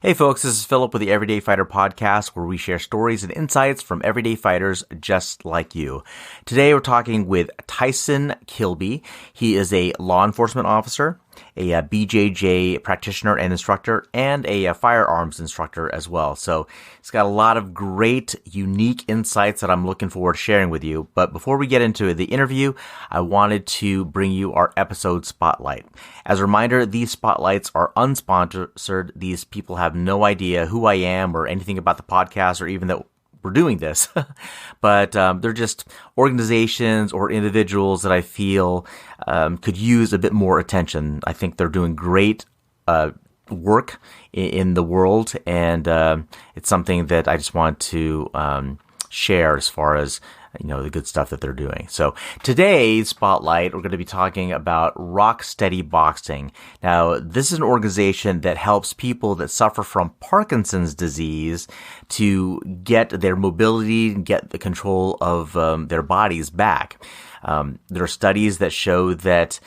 Hey folks, this is Philip with the Everyday Fighter podcast, where we share stories and insights from everyday fighters just like you. Today we're talking with Tyson Kilbey. He is a law enforcement officer, a BJJ practitioner and instructor, and a firearms instructor as well. So he's got a lot of great, unique insights that I'm looking forward to sharing with you. But before we get into the interview, I wanted to bring you our episode spotlight. As a reminder, these spotlights are unsponsored. These people have no idea who I am or anything about the podcast or even that we're doing this. But they're just organizations or individuals that I feel could use a bit more attention. I think they're doing great work in the world, and it's something that I just want to share as far as the good stuff that they're doing. So today's spotlight, we're going to be talking about Rock Steady Boxing. Now, this is an organization that helps people that suffer from Parkinson's disease to get their mobility and get the control of their bodies back. There are studies that show that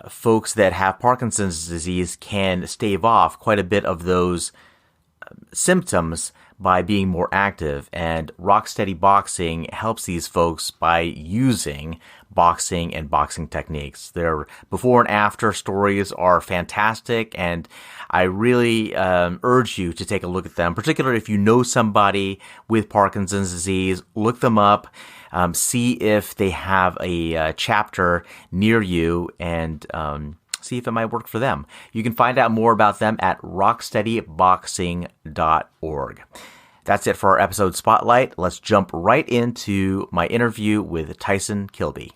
folks that have Parkinson's disease can stave off quite a bit of those symptoms by being more active, and Rock Steady Boxing helps these folks by using boxing and boxing techniques. Their before and after stories are fantastic, and I really urge you to take a look at them, particularly if you know somebody with Parkinson's disease. Look them up, see if they have a chapter near you, and see if it might work for them. You can find out more about them at rocksteadyboxing.org. That's it for our episode spotlight. Let's jump right into my interview with Tyson Kilbey.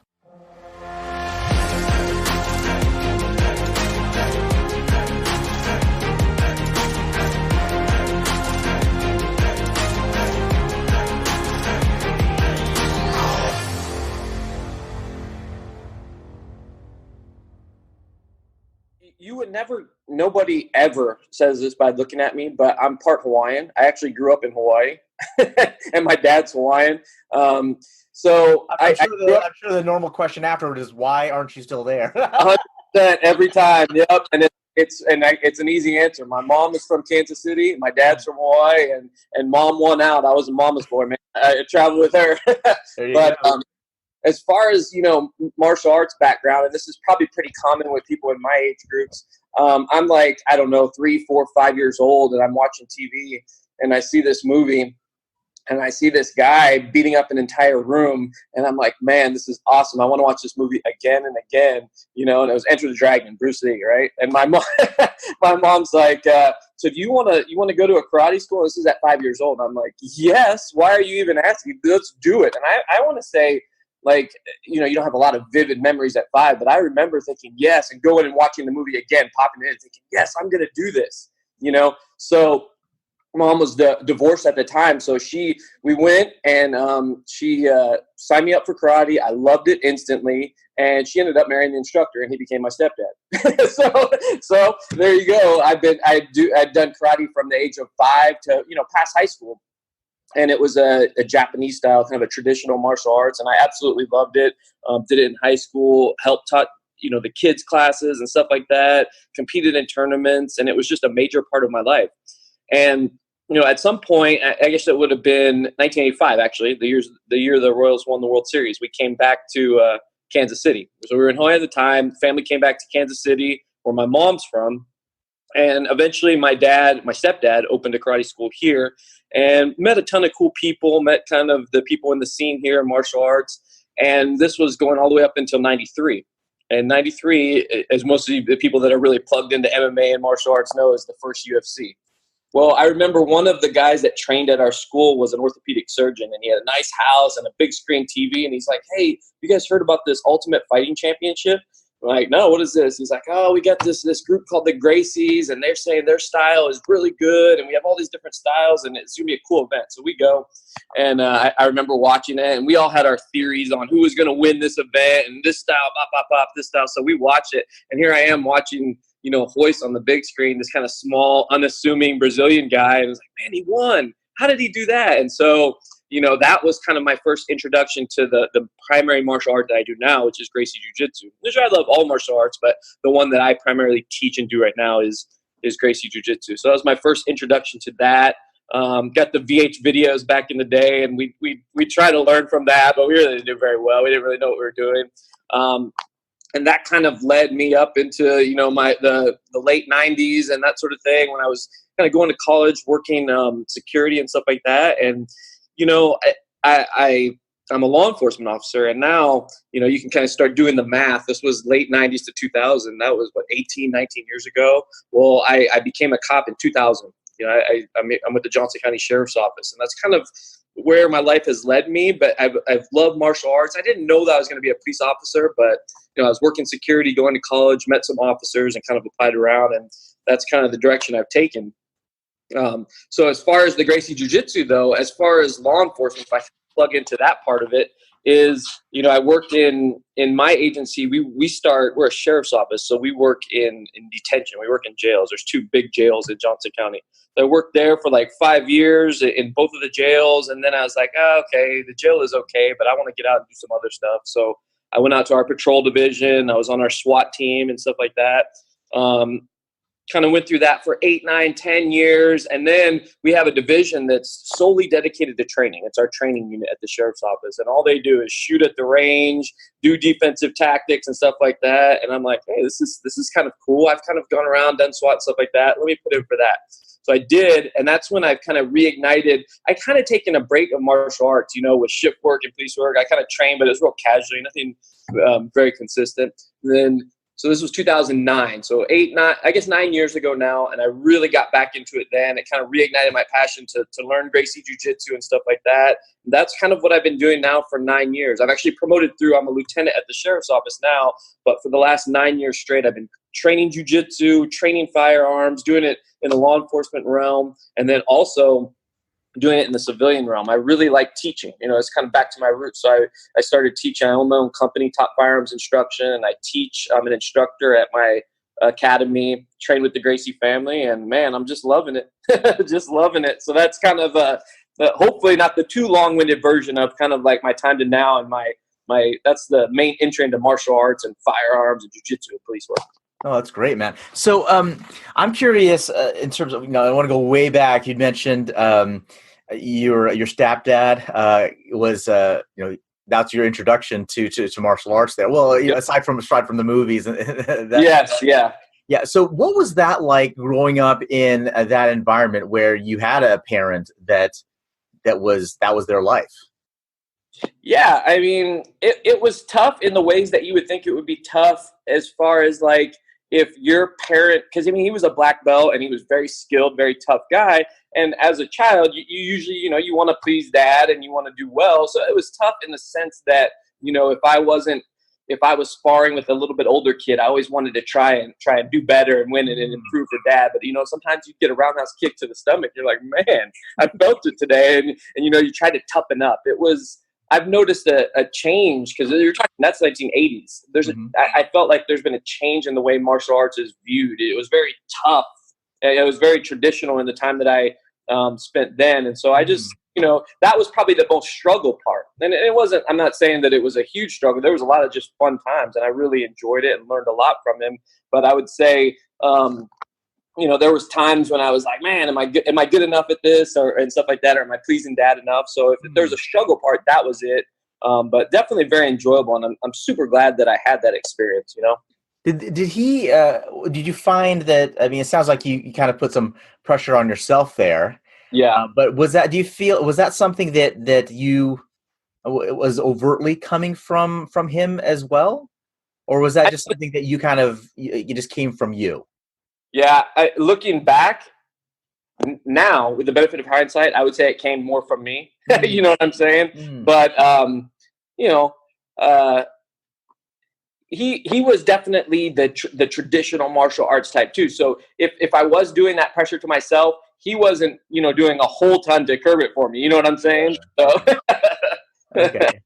You would never, nobody ever says this by looking at me, but I'm part Hawaiian. I actually grew up in Hawaii, and my dad's Hawaiian. I'm sure the normal question afterward is, why aren't you still there? 100% every time. Yep. And it's an easy answer. My mom is from Kansas City. My dad's from Hawaii, and mom won out. I was a mama's boy, man. I traveled with her. But as far as, martial arts background, and this is probably pretty common with people in my age groups, I'm like, I don't know, 3, 4, 5 years old, and I'm watching TV, and I see this movie, and I see this guy beating up an entire room, and I'm like, man, this is awesome. I want to watch this movie again and again, and it was Enter the Dragon, Bruce Lee, right? And my mom, my mom's like, so do you want to go to a karate school? This is at 5 years old. I'm like, yes. Why are you even asking? Let's do it. And I want to say, you don't have a lot of vivid memories at 5, but I remember thinking yes, and going and watching the movie again, popping in and thinking, yes, I'm going to do this, So mom was divorced at the time. So we went, and she signed me up for karate. I loved it instantly. And she ended up marrying the instructor, and he became my stepdad. so there you go. I'd done karate from the age of 5 to, past high school. And it was a Japanese style, kind of a traditional martial arts. And I absolutely loved it. Did it in high school, helped taught, the kids classes and stuff like that, competed in tournaments. And it was just a major part of my life. And, at some point, I guess it would have been 1985, actually, the year the Royals won the World Series. We came back to Kansas City. So we were in Hawaii at the time. Family came back to Kansas City, where my mom's from. And eventually my stepdad opened a karate school here, and met a ton of cool people, met kind of the people in the scene here in martial arts. And this was going all the way up until 93. And 93, as most of the people that are really plugged into MMA and martial arts know, is the first UFC. Well, I remember one of the guys that trained at our school was an orthopedic surgeon, and he had a nice house and a big screen TV. And he's like, hey, you guys heard about this Ultimate Fighting Championship? I'm like, no, what is this? He's like, oh, we got this group called the Gracies, and they're saying their style is really good, and we have all these different styles, and it's going to be a cool event. So we go, and I remember watching it, and we all had our theories on who was going to win this event, and this style, this style. So we watch it, and here I am watching, Hoist on the big screen, this kind of small, unassuming Brazilian guy, and I was like, man, he won. How did he do that? And so that was kind of my first introduction to the primary martial art that I do now, which is Gracie Jiu-Jitsu. I love all martial arts, but the one that I primarily teach and do right now is is Gracie Jiu-Jitsu. So that was my first introduction to that. Got the VH videos back in the day, and we tried to learn from that, but we really didn't do very well. We didn't really know what we were doing. And that kind of led me up into, you know, the late 90s and that sort of thing, when I was kind of going to college, working security and stuff like that. And, you know, I'm a law enforcement officer, and now, you know, you can kind of start doing the math. This was late 90s to 2000. That was, 18, 19 years ago. Well, I became a cop in 2000. You know, I'm with the Johnson County Sheriff's Office, and that's kind of where my life has led me. But I've loved martial arts. I didn't know that I was going to be a police officer, but, you know, I was working security, going to college, met some officers, and kind of applied around, and that's kind of the direction I've taken. So as far as the Gracie Jiu-Jitsu, though, as far as law enforcement, if I plug into that part of it, is, you know, I worked in my agency. We're a sheriff's office, so we work in detention. We work in jails. There's 2 big jails in Johnson County. So I worked there for like 5 years in both of the jails, and then I was like, okay, the jail is okay, but I want to get out and do some other stuff. So I went out to our patrol division. I was on our SWAT team and stuff like that. Kind of went through that for 8, 9, 10 years. And then we have a division that's solely dedicated to training. It's our training unit at the sheriff's office. And all they do is shoot at the range, do defensive tactics and stuff like that. And I'm like, hey, this is kind of cool. I've kind of gone around, done SWAT, stuff like that. Let me put in for that. So I did. And that's when I've kind of reignited. I kind of taken a break of martial arts, you know, with shift work and police work. I kind of trained, but it was real casually, nothing very consistent. And then, so this was 2009, so 9 years ago now, and I really got back into it then. It kind of reignited my passion to learn Gracie Jiu-Jitsu and stuff like that. And that's kind of what I've been doing now for 9 years. I've actually promoted through. I'm a lieutenant at the sheriff's office now, but for the last 9 years straight, I've been training Jiu-Jitsu, training firearms, doing it in the law enforcement realm, and then also doing it in the civilian realm. I really like teaching. You know, it's kind of back to my roots. So I started teaching. I own my own company, Top Firearms Instruction, and I teach. I'm an instructor at my academy, train with the Gracie family, and man, I'm just loving it. Just loving it. So that's kind of hopefully not the too long-winded version of kind of like my time to now, and my that's the main entry into martial arts and firearms and jiu-jitsu and police work. Oh, that's great, man. So I'm curious in terms of, you know, I want to go way back. You mentioned your stepdad was, you know, that's your introduction to martial arts there. Well, you know, aside from the movies. Yes, yeah. Yeah. So what was that like growing up in that environment where you had a parent that was their life? Yeah, I mean, it was tough in the ways that you would think it would be tough, as far as like, if your parent, because I mean, he was a black belt and he was very skilled, very tough guy. And as a child, you usually, you know, you want to please dad and you want to do well. So it was tough in the sense that, you know, if I was sparring with a little bit older kid, I always wanted to try and do better and win it and improve for dad. But, you know, sometimes you get a roundhouse kick to the stomach. You're like, man, I felt it today. And you know, you try to toughen up. I've noticed a change, because you're talking, that's 1980s. I felt like there's been a change in the way martial arts is viewed. It was very tough. It was very traditional in the time that I spent then. And so I just, you know, that was probably the most struggle part. And it wasn't, I'm not saying that it was a huge struggle. There was a lot of just fun times, and I really enjoyed it and learned a lot from him. But I would say, you know, there was times when I was like, man, am I good enough at this, and stuff like that, or am I pleasing dad enough? So if there's a struggle part, that was it. But definitely very enjoyable, and I'm super glad that I had that experience. You know, did you find that? I mean, it sounds like you kind of put some pressure on yourself there. Yeah. But was that something that you was overtly coming from him as well, or was that just something that you kind of you just came from you? Yeah, looking back now, with the benefit of hindsight, I would say it came more from me. You know what I'm saying? But you know, he was definitely the traditional martial arts type too. So if I was doing that pressure to myself, he wasn't, you know, doing a whole ton to curb it for me. You know what I'm saying? So. Okay.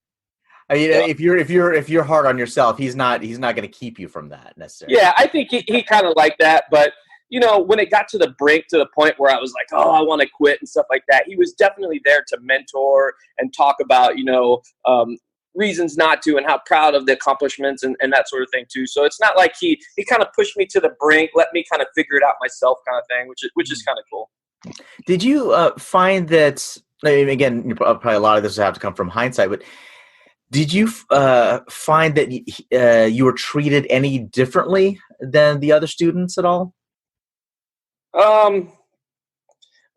I mean, if you're hard on yourself, he's not going to keep you from that necessarily. Yeah, I think he kind of liked that, but you know, when it got to the brink, to the point where I was like, oh, I want to quit and stuff like that, he was definitely there to mentor and talk about, you know, reasons not to, and how proud of the accomplishments and that sort of thing too. So it's not like he kind of pushed me to the brink, let me kind of figure it out myself kind of thing, which is kind of cool. Did you find that, I mean, again, probably a lot of this will have to come from hindsight, but did you find that you were treated any differently than the other students at all?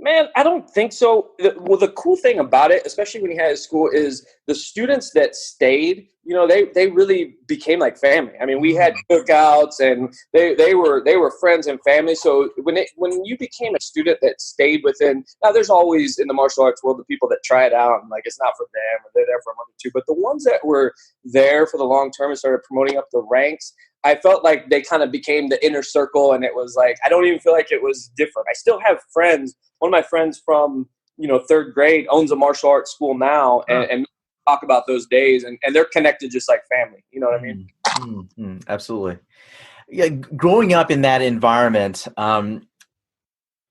Man, I don't think so. The cool thing about it, especially when he had his school, is the students that stayed, they really became like family. I mean, we had cookouts, and they were friends and family. So when you became a student that stayed within, now there's always in the martial arts world the people that try it out and like it's not for them, or they're there for a month or two. But the ones that were there for the long term and started promoting up the ranks, I felt like they kind of became the inner circle, and it was like, I don't even feel like it was different. I still have friends. One of my friends from, third grade owns a martial arts school now, and talk about those days, and they're connected just like family. You know what I mean? Mm-hmm. Absolutely. Yeah. Growing up in that environment,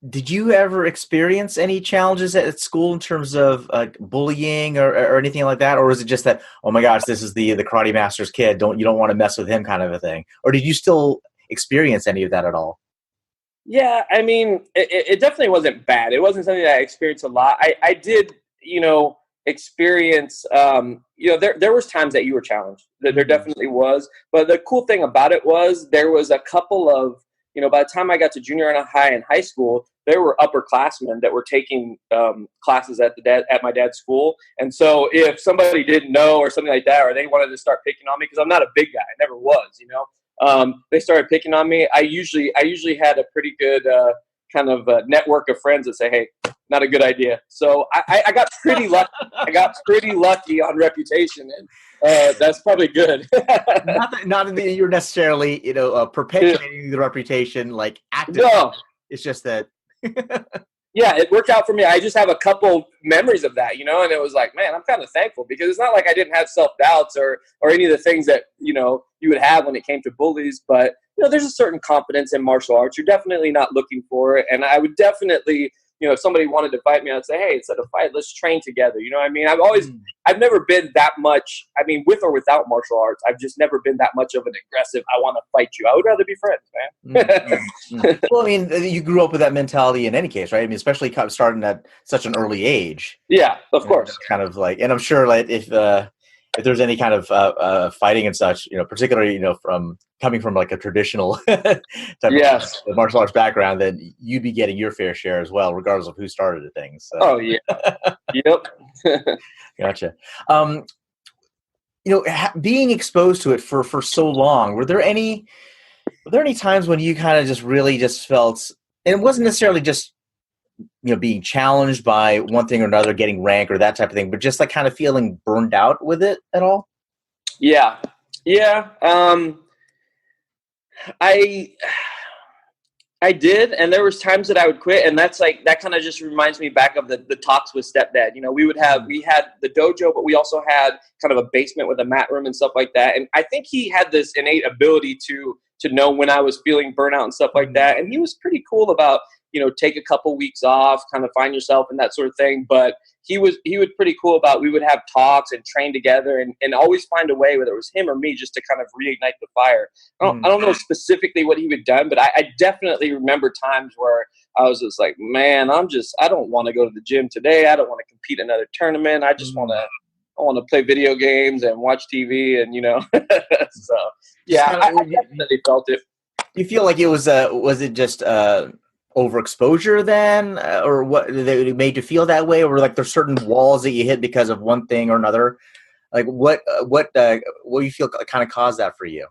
did you ever experience any challenges at school in terms of bullying or anything like that? Or was it just that, oh my gosh, this is the karate master's kid, you don't want to mess with him kind of a thing? Or did you still experience any of that at all? Yeah, I mean, it definitely wasn't bad. It wasn't something that I experienced a lot. I did, experience, there was times that you were challenged. There definitely was. But the cool thing about it was there was a couple of, by the time I got to junior high and high school, there were upperclassmen that were taking classes at my dad's school. And so if somebody didn't know or something like that, or they wanted to start picking on me, because I'm not a big guy, I never was, they started picking on me. I usually had a pretty good kind of network of friends that say, hey, not a good idea. So I got pretty lucky. I got pretty lucky on reputation, and that's probably good. not that you're necessarily, perpetuating the reputation like actively. No. It's just that. Yeah, it worked out for me. I just have a couple memories of that, and it was like, man, I'm kind of thankful, because it's not like I didn't have self-doubts or any of the things that, you would have when it came to bullies. But, there's a certain confidence in martial arts. You're definitely not looking for it. And I would definitely, if somebody wanted to fight me, I'd say, hey, instead of fight, let's train together. You know what I mean? I've never been that much, with or without martial arts, I've just never been that much of an aggressive, I want to fight you. I would rather be friends, man. Well, I mean, you grew up with that mentality in any case, right? I mean, especially starting at such an early age. Yeah, of course. Kind of like, and I'm sure like if there's any kind of fighting and such, particularly, from coming from like a traditional type of martial arts background, then you'd be getting your fair share as well, regardless of who started the things. So. Oh yeah. Yep. Gotcha. Being exposed to it for so long, were there any times when you kind of just really just felt, and it wasn't necessarily just, being challenged by one thing or another, getting rank or that type of thing, but just like kind of feeling burned out with it at all? Yeah. I did, and there was times that I would quit, and that's like, that kind of just reminds me back of the talks with stepdad. We had the dojo, but we also had kind of a basement with a mat room and stuff like that. And I think he had this innate ability to know when I was feeling burnout and stuff like that. And he was pretty cool about, take a couple weeks off, kind of find yourself and that sort of thing. But he was pretty cool about, we would have talks and train together and always find a way, whether it was him or me, just to kind of reignite the fire. I don't know specifically what he would done, but I definitely remember times where I was just like, man, I don't want to go to the gym today. I don't want to compete in another tournament. I just want to play video games and watch TV, and so yeah, I definitely felt it. Do you feel like it was it just overexposure then, or what that made you feel that way, or like there's certain walls that you hit because of one thing or another? Like what do you feel kind of caused that for you?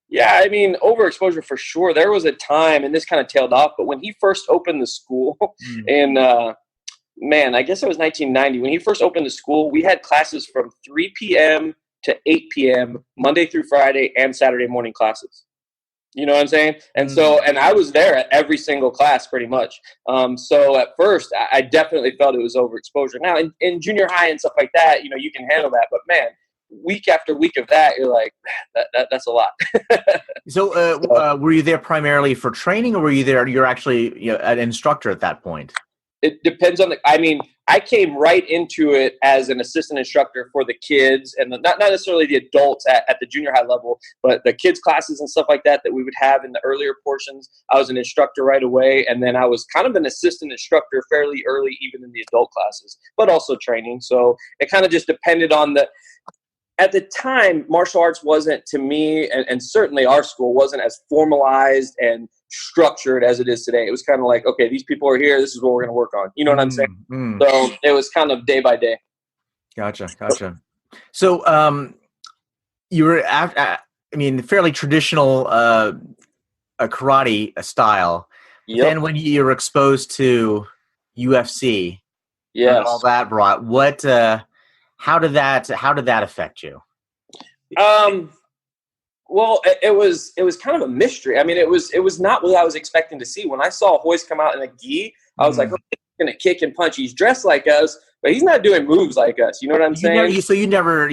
Yeah, I mean, overexposure for sure. There was a time, and this kind of tailed off, but when he first opened the school in, I guess it was 1990. When he first opened the school, we had classes from 3 p.m. to 8 p.m., Monday through Friday, and Saturday morning classes. You know what I'm saying? And so, and I was there at every single class pretty much. So at first, I definitely felt it was overexposure. Now, in junior high and stuff like that, you can handle that. But man, week after week of that, you're like, that's a lot. So were you there primarily for training, or were you there, you're actually an instructor at that point? it depends on I mean, I came right into it as an assistant instructor for the kids and not necessarily the adults at the junior high level, but the kids classes and stuff like that we would have in the earlier portions. I was an instructor right away. And then I was kind of an assistant instructor fairly early, even in the adult classes, but also training. So it kind of just depended on at the time, martial arts wasn't, to me, and certainly our school wasn't as formalized and structured as it is today. It was kind of like, okay, these people are here. This is what we're going to work on. You know what I'm saying? So it was kind of day by day. Gotcha. So you were, fairly traditional karate style. Yep. Then when you were exposed to UFC, yes, all that brought, how did that affect you? Well, it was kind of a mystery. I mean, it was not what I was expecting to see. When I saw Hoist come out in a gi, I was like, oh, he's going to kick and punch. He's dressed like us, but he's not doing moves like us. You know what I'm saying? So you'd never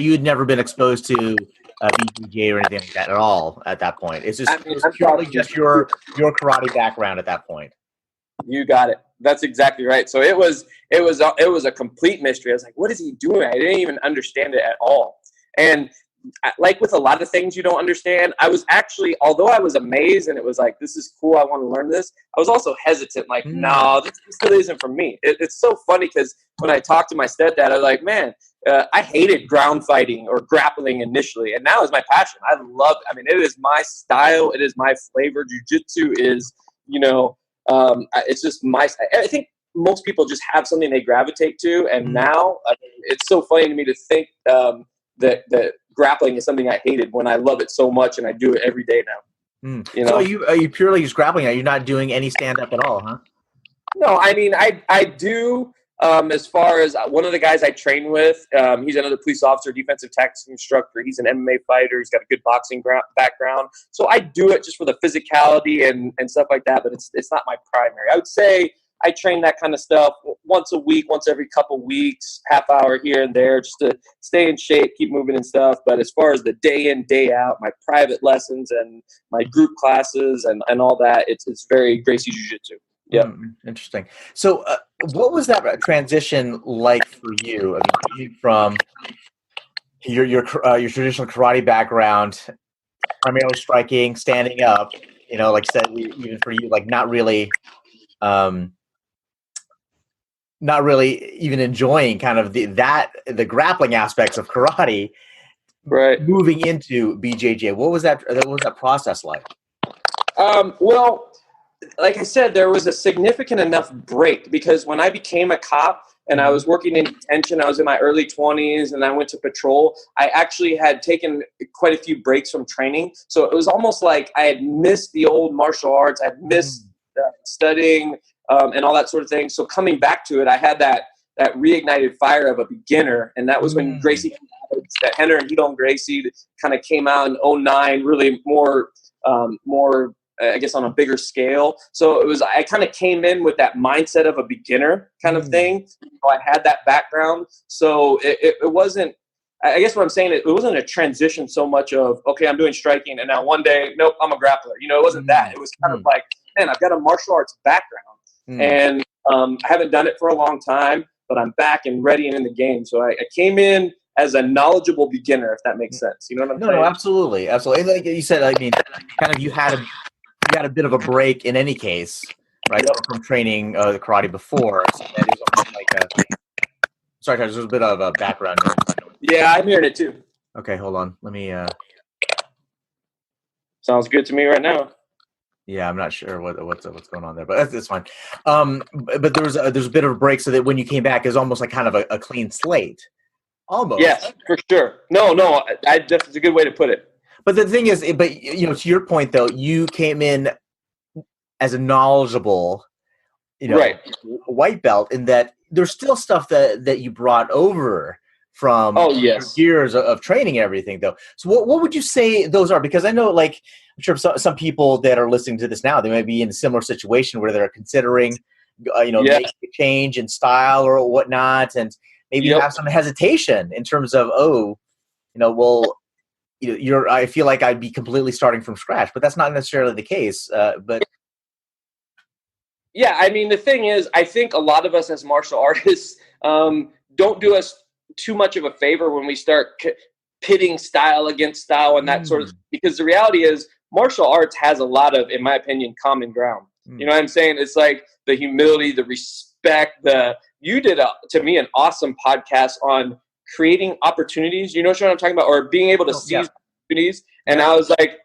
been exposed to BJJ or anything like that at all at that point. It's just it was purely just your karate background at that point. You got it. That's exactly right. So it was a complete mystery. I was like, what is he doing? I didn't even understand it at all. And like with a lot of things you don't understand, I was actually, although I was amazed and it was like, this is cool, I want to learn this, I was also hesitant, like, no, this really isn't for me. It's so funny because when I talked to my stepdad, I was like, man, I hated ground fighting or grappling initially, and now it's my passion. I love it. I mean, it is my style. It is my flavor. Jiu-jitsu is, it's just I think most people just have something they gravitate to, and now it's so funny to me to think that grappling is something I hated when I love it so much, and I do it every day now. So are you purely just grappling? Are you not doing any stand-up at all, huh? No, I mean, I do, as far as one of the guys I train with, he's another police officer, defensive tactics instructor. He's an MMA fighter. He's got a good boxing background. So I do it just for the physicality and stuff like that, but it's not my primary. I would say I train that kind of stuff once a week, once every couple weeks, half hour here and there, just to stay in shape, keep moving and stuff. But as far as the day in, day out, my private lessons and my group classes and all that, it's very Gracie Jiu-Jitsu. Yeah. Interesting. So what was that transition like for you? I mean, from your traditional karate background, primarily striking, standing up, like you said, even for you, like not really even enjoying kind of the grappling aspects of karate, right? Moving into BJJ, what was that process like? Well, like I said, there was a significant enough break because when I became a cop and I was working in detention, I was in my early 20s and I went to patrol. I actually had taken quite a few breaks from training. So it was almost like I had missed the old martial arts. I had missed studying and all that sort of thing. So coming back to it, I had that reignited fire of a beginner. And that was when Gracie, that Henner and Hidon Gracie kind of came out in 2009, really more I guess on a bigger scale. So I kind of came in with that mindset of a beginner kind of thing. I had that background. So it wasn't, I guess what I'm saying, it wasn't a transition so much of, okay, I'm doing striking and now one day, nope, I'm a grappler. It wasn't that. It was kind of like, man, I've got a martial arts background and I haven't done it for a long time, but I'm back and ready and in the game. So I came in as a knowledgeable beginner, if that makes sense. You know what I'm saying? No, absolutely. Absolutely. And like you said, I mean, kind of you had a bit of a break in any case, right? Yep. From training the karate before. So that is almost like sorry, there's a bit of a background noise. Yeah, I'm hearing it too. Okay, hold on. Let me Sounds good to me right now. Yeah, I'm not sure what's going on there, but that's fine. But there's a bit of a break, so that when you came back, it's almost like kind of a clean slate, almost. Yes, for sure. No, that's a good way to put it. But the thing is, to your point though, you came in as a knowledgeable, right, white belt, in that there's still stuff that you brought over from years of training and everything though. So what would you say those are? Because I know, like, I'm sure some people that are listening to this now, they may be in a similar situation where they're considering, making a change in style or whatnot, and maybe you have some hesitation in terms of, I feel like I'd be completely starting from scratch, but that's not necessarily the case. But Yeah, I mean, the thing is, I think a lot of us as martial artists don't do us too much of a favor when we start pitting style against style and that sort of, because the reality is martial arts has a lot of, in my opinion, common ground. You know what I'm saying? It's like the humility, the respect, you did, to me, an awesome podcast on creating opportunities. You know what I'm talking about? Or being able to seize opportunities. And I was like,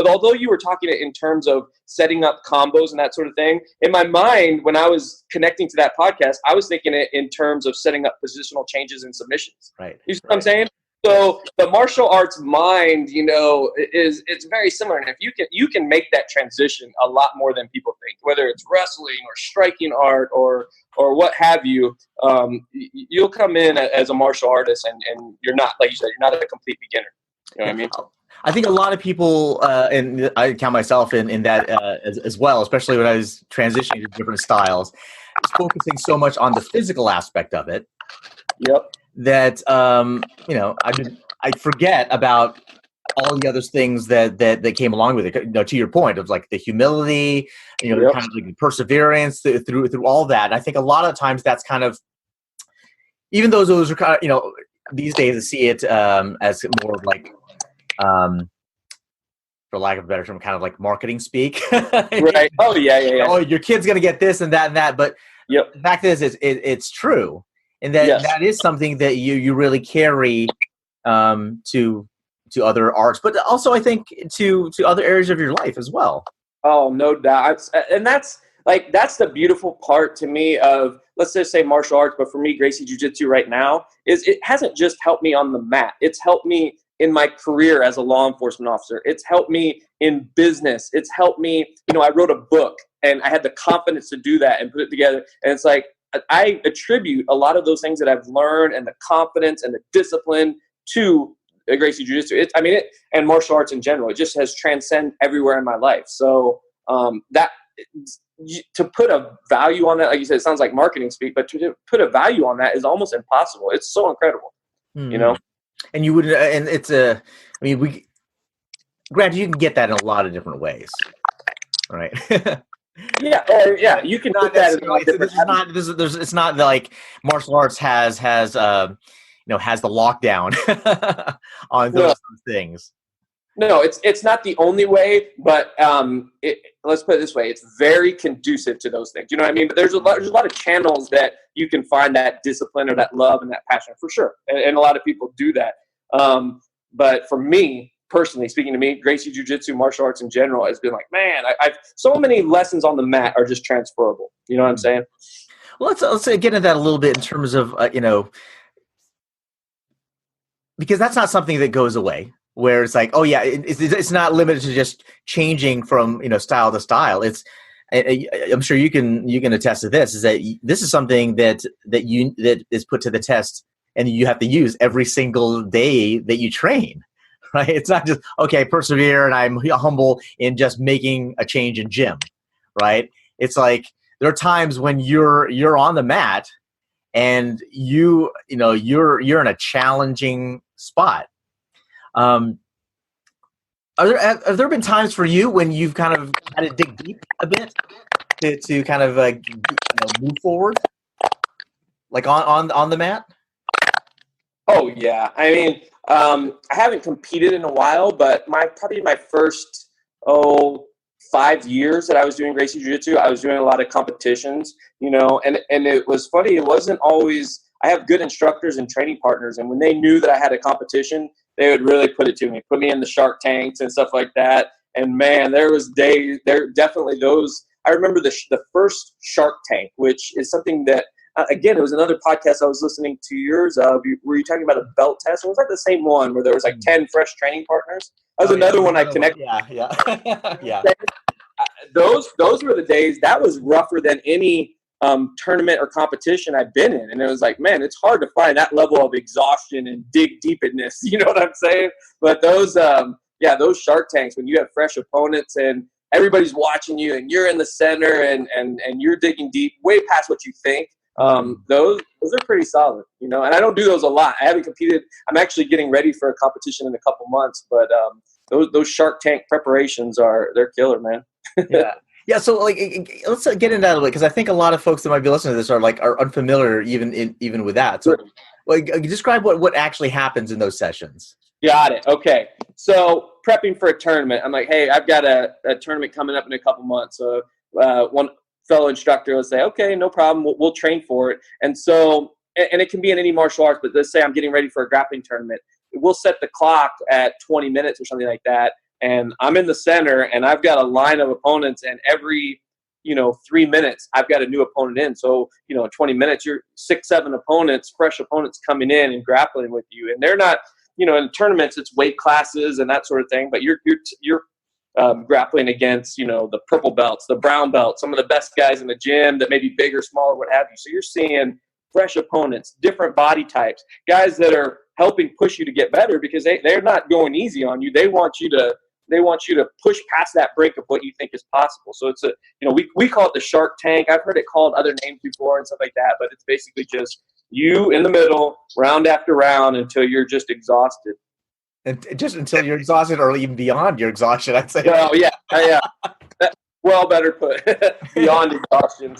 although you were talking in terms of setting up combos and that sort of thing, in my mind, when I was connecting to that podcast, I was thinking it in terms of setting up positional changes and submissions. Right. You see what I'm saying? So the martial arts mind, it's very similar. And if you can make that transition a lot more than people think, whether it's wrestling or striking art or what have you, you'll come in as a martial artist and you're not, like you said, you're not a complete beginner. You know what I mean? I think a lot of people, and I count myself in that as well, especially when I was transitioning to different styles, is focusing so much on the physical aspect of it. Yep. That I forget about all the other things that came along with it. To your point of like the humility, kind of like the perseverance through all that. And I think a lot of times that's kind of, even though those are kind of, these days I see it as more of like, for lack of a better term, kind of like marketing speak. Right. Oh yeah. Oh, your kid's gonna get this and that and that. But the fact is, it's true. And that is something that you really carry to other arts, but also I think to other areas of your life as well. Oh, no doubt. And that's the beautiful part to me of, let's just say martial arts, but for me, Gracie Jiu-Jitsu right now is it hasn't just helped me on the mat. It's helped me in my career as a law enforcement officer. It's helped me in business. It's helped me, I wrote a book and I had the confidence to do that and put it together. And it's like, I attribute a lot of those things that I've learned and the confidence and the discipline to Gracie Jiu-Jitsu. And martial arts in general. It just has transcended everywhere in my life. So to put a value on that, like you said, it sounds like marketing speak, but to put a value on that is almost impossible. It's so incredible, And you would, and it's granted, you can get that in a lot of different ways, right? You can put that in it's not like martial arts has the lockdown on those things. No, it's not the only way, but let's put it this way: it's very conducive to those things. You know what I mean? But there's a lot of channels that you can find that discipline or that love and that passion for sure, and a lot of people do that. But for me personally, speaking to me, Gracie Jiu-Jitsu, martial arts in general, has been like, man, I've so many lessons on the mat are just transferable. You know what I'm saying? Well, let's get into that a little bit in terms of because that's not something that goes away. Where it's like, oh yeah, it's not limited to just changing from style to style. It's, I'm sure you can attest to this. Is that this is something that is put to the test, and you have to use every single day that you train, right? It's not just okay, persevere, and I'm humble in just making a change in gym, right? It's like there are times when you're on the mat, and you're in a challenging spot. Have there been times for you when you've kind of had to dig deep a bit to kind of move forward, like on the mat? Oh yeah, I haven't competed in a while, but probably my first 5 years that I was doing Gracie Jiu-Jitsu, I was doing a lot of competitions, and it was funny. It wasn't always. I have good instructors and training partners, and when they knew that I had a competition, they would really put it to me, put me in the Shark Tanks and stuff like that. And man, there definitely those. I remember the first Shark Tank, which is something that, again, it was another podcast I was listening to yours of. Were you talking about a belt test? It was like the same one where there was like 10 fresh training partners. That was another one I connected. Yeah. Those were the days. That was rougher than any tournament or competition I've been in. And it was like, man, it's hard to find that level of exhaustion and dig deepness. You know what I'm saying? But those Shark Tanks, when you have fresh opponents and everybody's watching you and you're in the center and you're digging deep, way past what you think. Those are pretty solid, and I don't do those a lot. I haven't competed. I'm actually getting ready for a competition in a couple months, but those Shark Tank preparations they're killer, man. Yeah. Yeah, so like, let's get into that a little bit because I think a lot of folks that might be listening to this are unfamiliar even with that. So, like, describe what actually happens in those sessions. Got it. Okay. So prepping for a tournament, I'm like, hey, I've got a tournament coming up in a couple months. So one fellow instructor will say, okay, no problem. We'll train for it. And so, and it can be in any martial arts, but let's say I'm getting ready for a grappling tournament. We'll set the clock at 20 minutes or something like that. And I'm in the center and I've got a line of opponents, and every 3 minutes, I've got a new opponent in. So, in 20 minutes, you're 6-7 opponents, fresh opponents coming in and grappling with you. And they're not, in tournaments, it's weight classes and that sort of thing. But you're grappling against, the purple belts, the brown belts, some of the best guys in the gym that may be bigger, smaller, what have you. So you're seeing fresh opponents, different body types, guys that are helping push you to get better because they're not going easy on you. They want you to push past that break of what you think is possible. So it's we call it the Shark Tank. I've heard it called other names before and stuff like that, but it's basically just you in the middle, round after round, until you're just exhausted. And just until you're exhausted, or even beyond your exhaustion, I'd say. Well, yeah. Well, better put. Beyond exhaustion.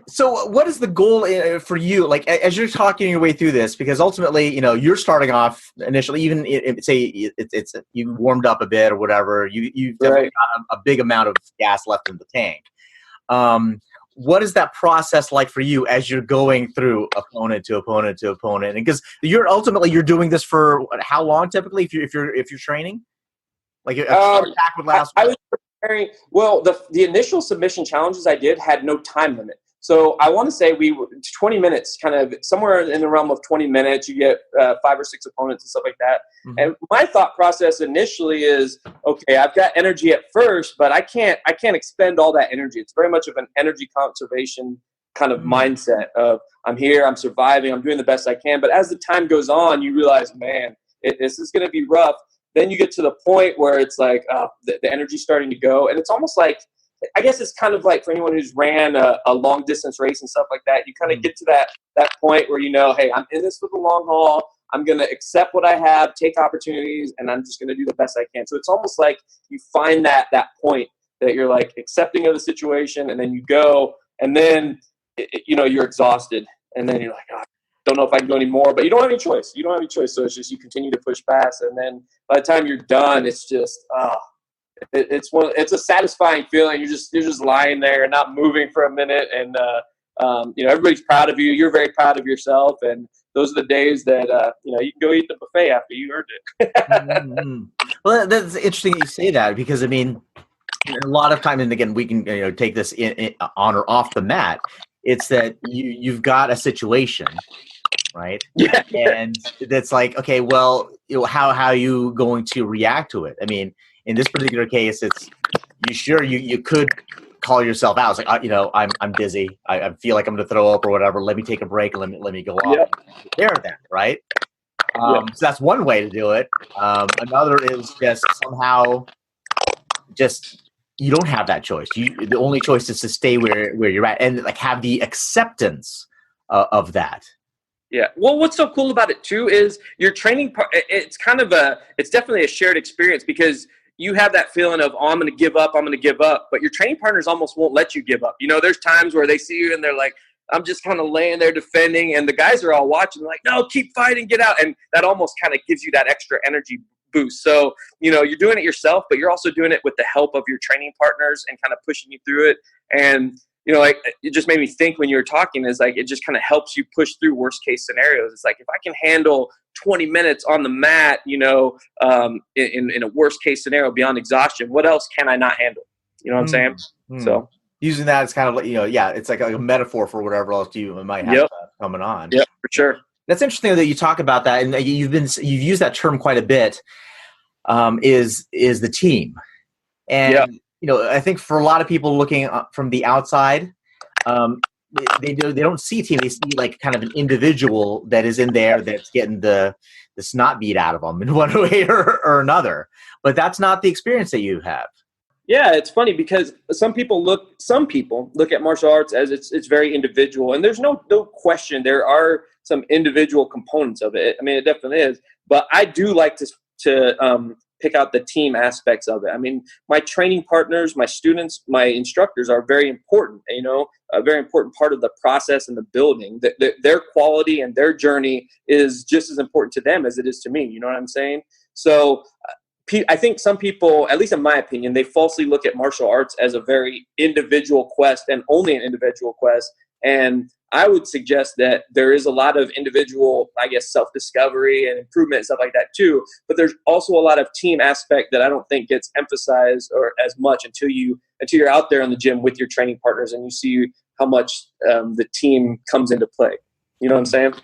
So what is the goal for you, like, as you're talking your way through this? Because ultimately, you're starting off initially, even say it's you warmed up a bit or whatever, you've definitely got a big amount of gas left in the tank. What is that process like for you as you're going through opponent to opponent to opponent? And because you're doing this for how long typically if you're training? Like attack would last. Well, the initial submission challenges I did had no time limit. So I want to say 20 minutes, kind of somewhere in the realm of 20 minutes, you get 5 or 6 opponents and stuff like that. Mm-hmm. And my thought process initially is, okay, I've got energy at first, but I can't expend all that energy. It's very much of an energy conservation kind of mindset of I'm here, I'm surviving, I'm doing the best I can. But as the time goes on, you realize, man, this is going to be rough. Then you get to the point where it's like the energy's starting to go. And it's almost like, I guess it's kind of like for anyone who's ran a long distance race and stuff like that, you kind of get to that point where hey, I'm in this for the long haul. I'm going to accept what I have, take opportunities, and I'm just going to do the best I can. So it's almost like you find that point that you're like accepting of the situation, and then you go, and then, you're exhausted. And then you're like, oh, don't know if I can go anymore, but you don't have any choice. So it's just, you continue to push past. And then by the time you're done, it's just, it's a satisfying feeling. You're just lying there, not moving for a minute. And, everybody's proud of you. You're very proud of yourself. And those are the days that, you can go eat the buffet after you earned it. Mm-hmm. Well, that's interesting that you say that, because a lot of time, and again, we can, take this in on or off the mat. It's that you've got a situation, right? Yeah. And that's like, okay, well, how are you going to react to it? In this particular case, it's you could call yourself out. It's like, I'm dizzy. I feel like I'm going to throw up or whatever. Let me take a break and let me go off. Yep. There, then, right? So that's one way to do it. Another is just somehow you don't have that choice. The only choice is to stay where you're at and like have the acceptance of that. Yeah. Well, what's so cool about it too is your training part. It's definitely a shared experience, because you have that feeling of, oh, I'm going to give up, but your training partners almost won't let you give up. There's times where they see you and they're like, I'm just kind of laying there defending, and the guys are all watching, like, no, keep fighting, get out. And that almost kind of gives you that extra energy boost. So, you're doing it yourself, but you're also doing it with the help of your training partners and kind of pushing you through it. And, like, it just made me think when you were talking, is like, it just kind of helps you push through worst case scenarios. It's like, if I can handle 20 minutes on the mat, in a worst case scenario beyond exhaustion, what else can I not handle? You know what I'm saying? So using that as kind of like, it's like a metaphor for whatever else you might have coming on. Yeah, for sure. That's interesting that you talk about that, and you've used that term quite a bit. Is the team, and I think for a lot of people looking from the outside, they don't see a team. They see like kind of an individual that is in there that's getting the snot beat out of them in one way or another. But that's not the experience that you have. Yeah, it's funny because some people look at martial arts as it's very individual, and there's no question there are some individual components of it. It definitely is, but I do like to pick out the team aspects of it. I mean, my training partners, my students, my instructors are very important, a very important part of the process and the building. Their quality and their journey is just as important to them as it is to me. You know what I'm saying? So I think some people, at least in my opinion, they falsely look at martial arts as a very individual quest and only an individual quest. And I would suggest that there is a lot of individual, I guess, self-discovery and improvement and stuff like that too. But there's also a lot of team aspect that I don't think gets emphasized or as much until you're out there in the gym with your training partners and you see how much the team comes into play. You know what I'm saying?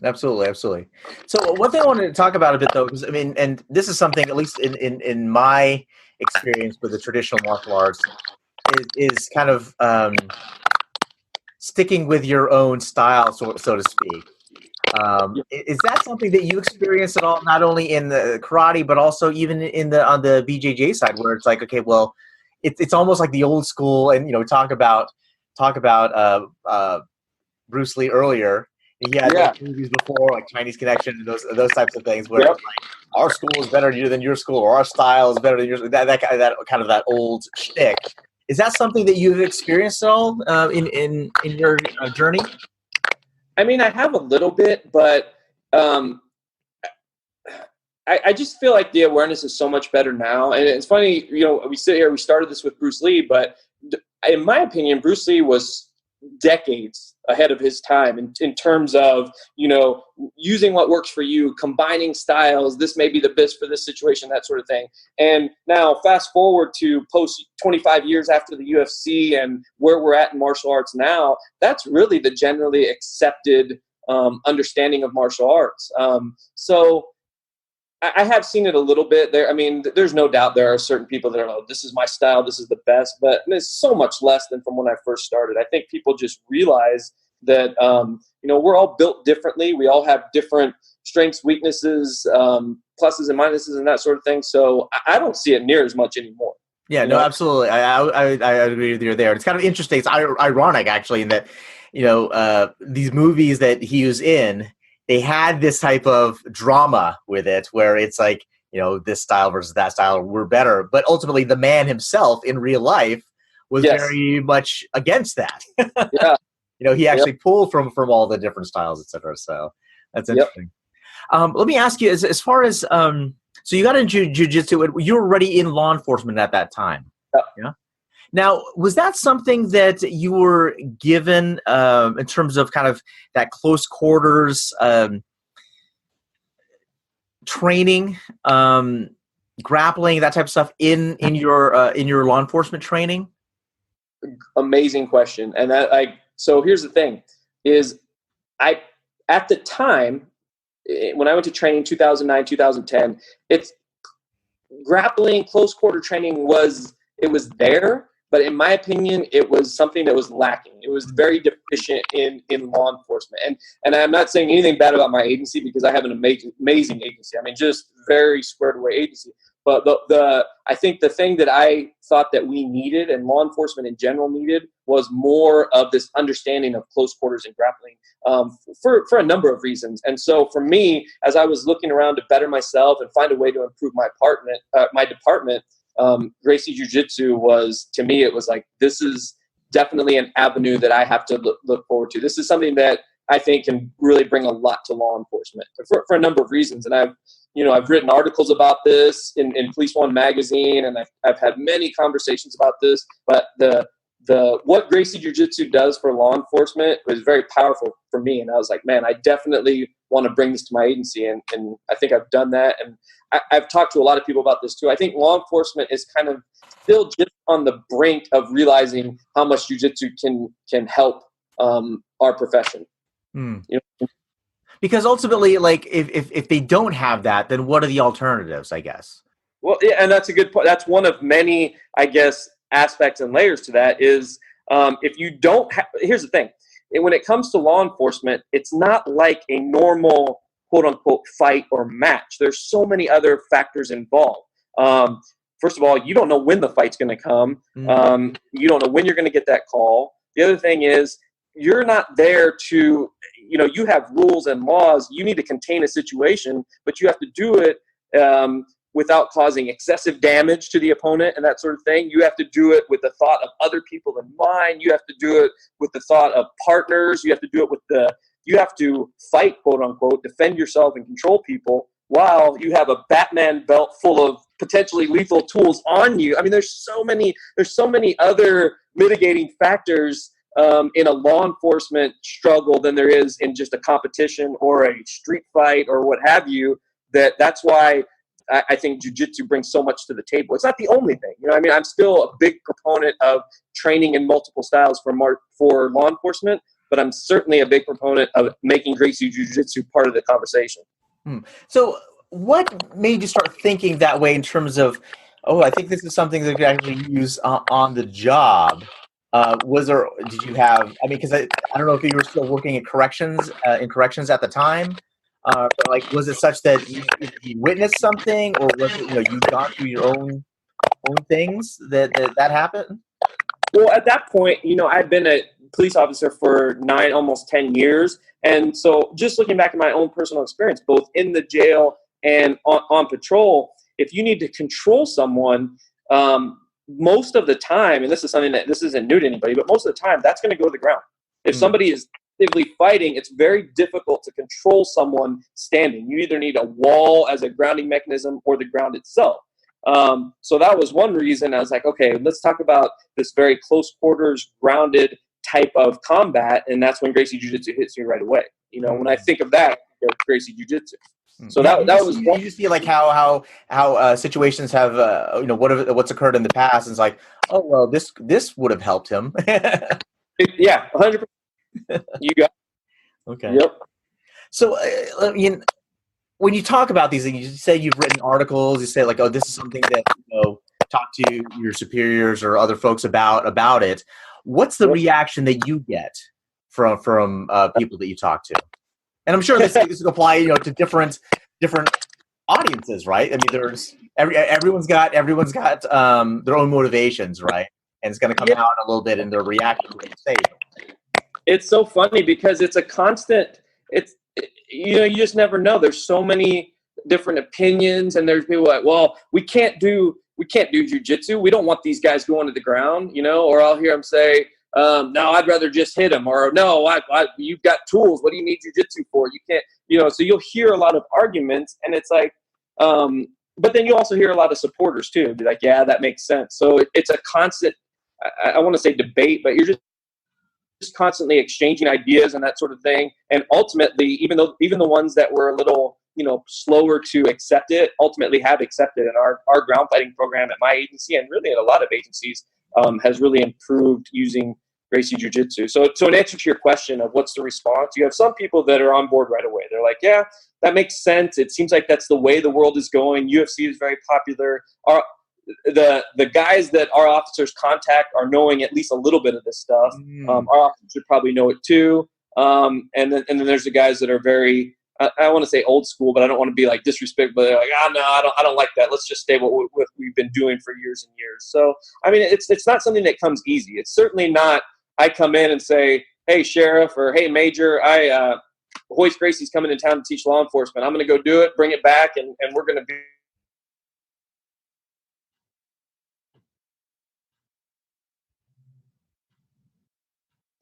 Absolutely. So one thing I wanted to talk about a bit though, because I mean, and this is something, at least in my experience with the traditional martial arts, is kind of sticking with your own style, so to speak. Is that something that you experience at all, not only in the karate, but also even on the BJJ side, where it's like, okay, well, it's almost like the old school, and talk about Bruce Lee earlier. He had movies before, like Chinese Connection and those types of things, where it's like, our school is better than your school, or our style is better than yours. That kind of that old shtick. Is that something that you've experienced at all in your journey? I mean, I have a little bit, but I just feel like the awareness is so much better now. And it's funny, we sit here, we started this with Bruce Lee, but in my opinion, Bruce Lee was decades ahead of his time in terms of, using what works for you, combining styles. This may be the best for this situation, that sort of thing. And now fast forward to post 25 years after the UFC and where we're at in martial arts now, that's really the generally accepted understanding of martial arts. So I have seen it a little bit there. I mean, there's no doubt there are certain people that are like, this is my style, this is the best, but it's so much less than from when I first started. I think people just realize that, we're all built differently. We all have different strengths, weaknesses, pluses and minuses and that sort of thing. So I don't see it near as much anymore. Yeah, no, absolutely. I agree with you there. It's kind of interesting. It's ironic, actually, in that, these movies that he was in, they had this type of drama with it where it's like, this style versus that style, we're better. But ultimately, the man himself in real life was very much against that. Yeah. He actually pulled from all the different styles, et cetera. So that's interesting. Let me ask you, as far as, so you got into jiu-jitsu, you were already in law enforcement at that time. Yeah. Now, was that something that you were given in terms of kind of that close quarters training, grappling, that type of stuff in your law enforcement training? Amazing question. And so here's the thing is at the time, when I went to training 2009, 2010, it's grappling, close quarter training was there. But in my opinion, it was something that was lacking. It was very deficient in law enforcement. And I'm not saying anything bad about my agency because I have an amazing agency. I mean, just very squared away agency. But I think the thing that I thought that we needed and law enforcement in general needed was more of this understanding of close quarters and grappling for a number of reasons. And so for me, as I was looking around to better myself and find a way to improve my department, Gracie Jiu-Jitsu was, to me, it was like, this is definitely an avenue that I have to look forward to. This is something that I think can really bring a lot to law enforcement for a number of reasons. And I've written articles about this in Police One magazine, and I've had many conversations about this, but what Gracie Jiu-Jitsu does for law enforcement was very powerful for me. And I was like, man, I definitely want to bring this to my agency. And I think I've done that. And I've talked to a lot of people about this too. I think law enforcement is kind of still just on the brink of realizing how much jiu-jitsu can help our profession. Because ultimately, like, if they don't have that, then what are the alternatives, I guess? Well, yeah, and that's a good point. That's one of many, I guess, aspects and layers to that is if you don't have, here's the thing. When it comes to law enforcement, it's not like a normal quote unquote fight or match. There's so many other factors involved. First of all, you don't know when the fight's going to come. You don't know when you're going to get that call. The other thing is you're not there to, you have rules and laws. You need to contain a situation, but you have to do it without causing excessive damage to the opponent and that sort of thing. You have to do it with the thought of other people in mind. You have to do it with the thought of partners. You have to do it you have to fight, quote unquote, defend yourself and control people while you have a Batman belt full of potentially lethal tools on you. I mean, there's so many other mitigating factors in a law enforcement struggle than there is in just a competition or a street fight or what have you. That's why I think jiu-jitsu brings so much to the table. It's not the only thing. I mean, I'm still a big proponent of training in multiple styles for law enforcement, but I'm certainly a big proponent of making Gracie Jiu-Jitsu part of the conversation. So what made you start thinking that way in terms of, I think this is something that you can actually use on the job? Did you have, I mean, because I don't know if you were still working in corrections at the time. But like, was it such that you witnessed something, or was it, you've gone through your own things that happened? Well, at that point, I'd been a police officer for 9, almost 10 years. And so just looking back at my own personal experience, both in the jail and on patrol, if you need to control someone, most of the time, and this is something that this isn't new to anybody, but most of the time that's going to go to the ground. If somebody is actively fighting, it's very difficult to control someone standing. You either need a wall as a grounding mechanism or the ground itself. So that was one reason I was like, okay, let's talk about this very close quarters, grounded type of combat. And that's when Gracie Jiu-Jitsu hits me right away. When I think of that, Gracie Jiu-Jitsu. So that was you just see like how situations have what's occurred in the past, and it's like, oh well, this would have helped him. Yeah, 100%. You got it. Okay. Yep. So when you talk about these things, you say you've written articles. You say like, oh, this is something that talk to your superiors or other folks about it. What's the reaction that you get from people that you talk to? And I'm sure this will apply, to different audiences, right? I mean, there's everyone's got their own motivations, right? And it's going to come out a little bit in their reaction to what you say. It's so funny because it's a constant. You just never know. There's so many different opinions, and there's people like, well, we can't do jiu-jitsu. We don't want these guys going to the ground, Or I'll hear them say, no, I'd rather just hit him, or no, you've got tools. What do you need jiu-jitsu for? You can't, so you'll hear a lot of arguments, and it's like, but then you also hear a lot of supporters too. Be like, yeah, that makes sense. So it's a constant, I want to say debate, but you're just constantly exchanging ideas and that sort of thing. And ultimately, even the ones that were a little, slower to accept it, ultimately have accepted. And our ground fighting program at my agency, and really at a lot of agencies, has really improved using Gracie Jiu-Jitsu. So in answer to your question of what's the response, you have some people that are on board right away. They're like, yeah, that makes sense. It seems like that's the way the world is going. UFC is very popular. The guys that our officers contact are knowing at least a little bit of this stuff. Our officers should probably know it too. And then there's the guys that are very, I want to say old school, but I don't want to be like disrespectful. But they're like, no, I don't like that. Let's just stay what we've been doing for years and years. So I mean, it's not something that comes easy. It's certainly not. I come in and say, hey, sheriff, or hey, major, Hoist Gracie's coming in town to teach law enforcement. I'm going to go do it, bring it back, and we're going to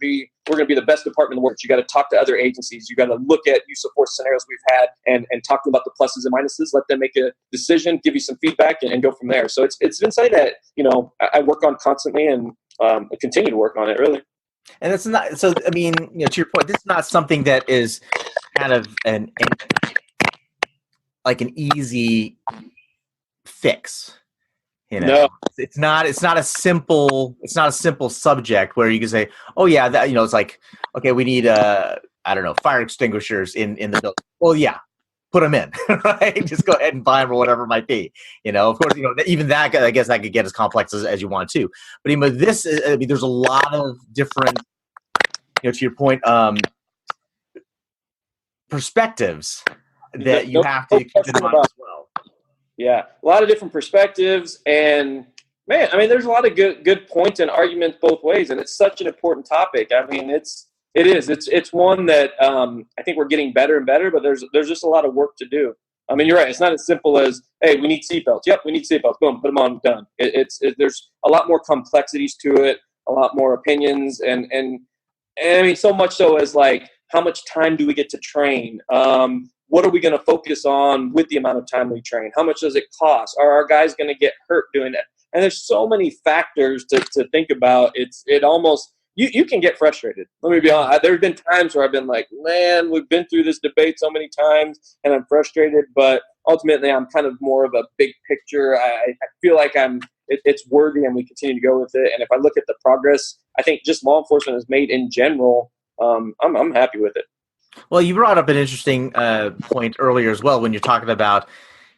we're going to be the best department in the world. You got to talk to other agencies. You got to look at use of force scenarios we've had and talk to them about the pluses and minuses, let them make a decision, give you some feedback, and go from there. So it's been something that, I work on constantly and continue to work on it, really. And it's not, so, I mean, to your point, this is not something that is kind of an easy fix. No. It's not a simple subject where you can say, oh yeah, that, it's like, okay, we need fire extinguishers in the building. Well, yeah, put them in, right? Just go ahead and buy them or whatever it might be. Of course, even that, I guess that could get as complex as you want to. But this is, I mean, there's a lot of different, to your point, perspectives that you have to keep in mind as well. Yeah, a lot of different perspectives, and man, I mean, there's a lot of good points and arguments both ways, and it's such an important topic. I mean, it's one that I think we're getting better and better, but there's just a lot of work to do. I mean, you're right. It's not as simple as, hey, we need seatbelts. Yep, we need seatbelts. Boom, put them on, done. There's a lot more complexities to it, a lot more opinions, and I mean, so much so as like, how much time do we get to train? What are we going to focus on with the amount of time we train? How much does it cost? Are our guys going to get hurt doing that? And there's so many factors to think about. It almost, you can get frustrated. Let me be honest. There have been times where I've been like, man, we've been through this debate so many times and I'm frustrated, but ultimately I'm kind of more of a big picture. I feel like it's worthy and we continue to go with it. And if I look at the progress, I think just law enforcement has made in general, I'm happy with it. Well, you brought up an interesting point earlier as well when you're talking about,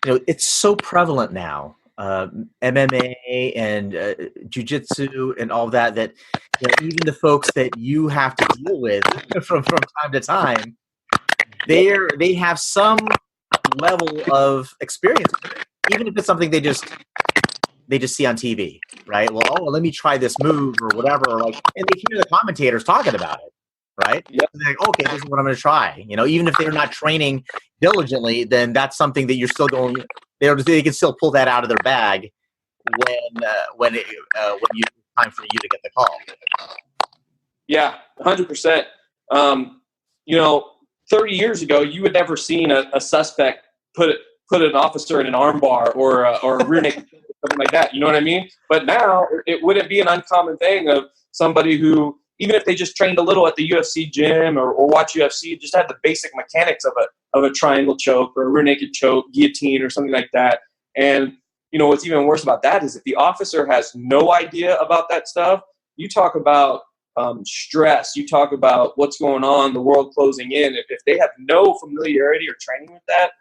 it's so prevalent now, MMA and jiu-jitsu and all that even the folks that you have to deal with from time to time, they have some level of experience, even if it's something they just see on TV, right? Well, let me try this move or whatever, and they hear the commentators talking about it. Right? Yep. They're like, okay, this is what I'm going to try. Even if they're not training diligently, then that's something that you're still going. They can still pull that out of their bag when it's time for you to get the call. Yeah, 100%. 30 years ago, you had never seen a suspect put an officer in an armbar or a rear naked choke or something like that. You know what I mean? But now it wouldn't be an uncommon thing of somebody who, even if they just trained a little at the UFC gym or watch UFC, just had the basic mechanics of a triangle choke or a rear naked choke, guillotine or something like that. And, what's even worse about that is if the officer has no idea about that stuff, you talk about stress, you talk about what's going on, the world closing in. If they have no familiarity or training with that,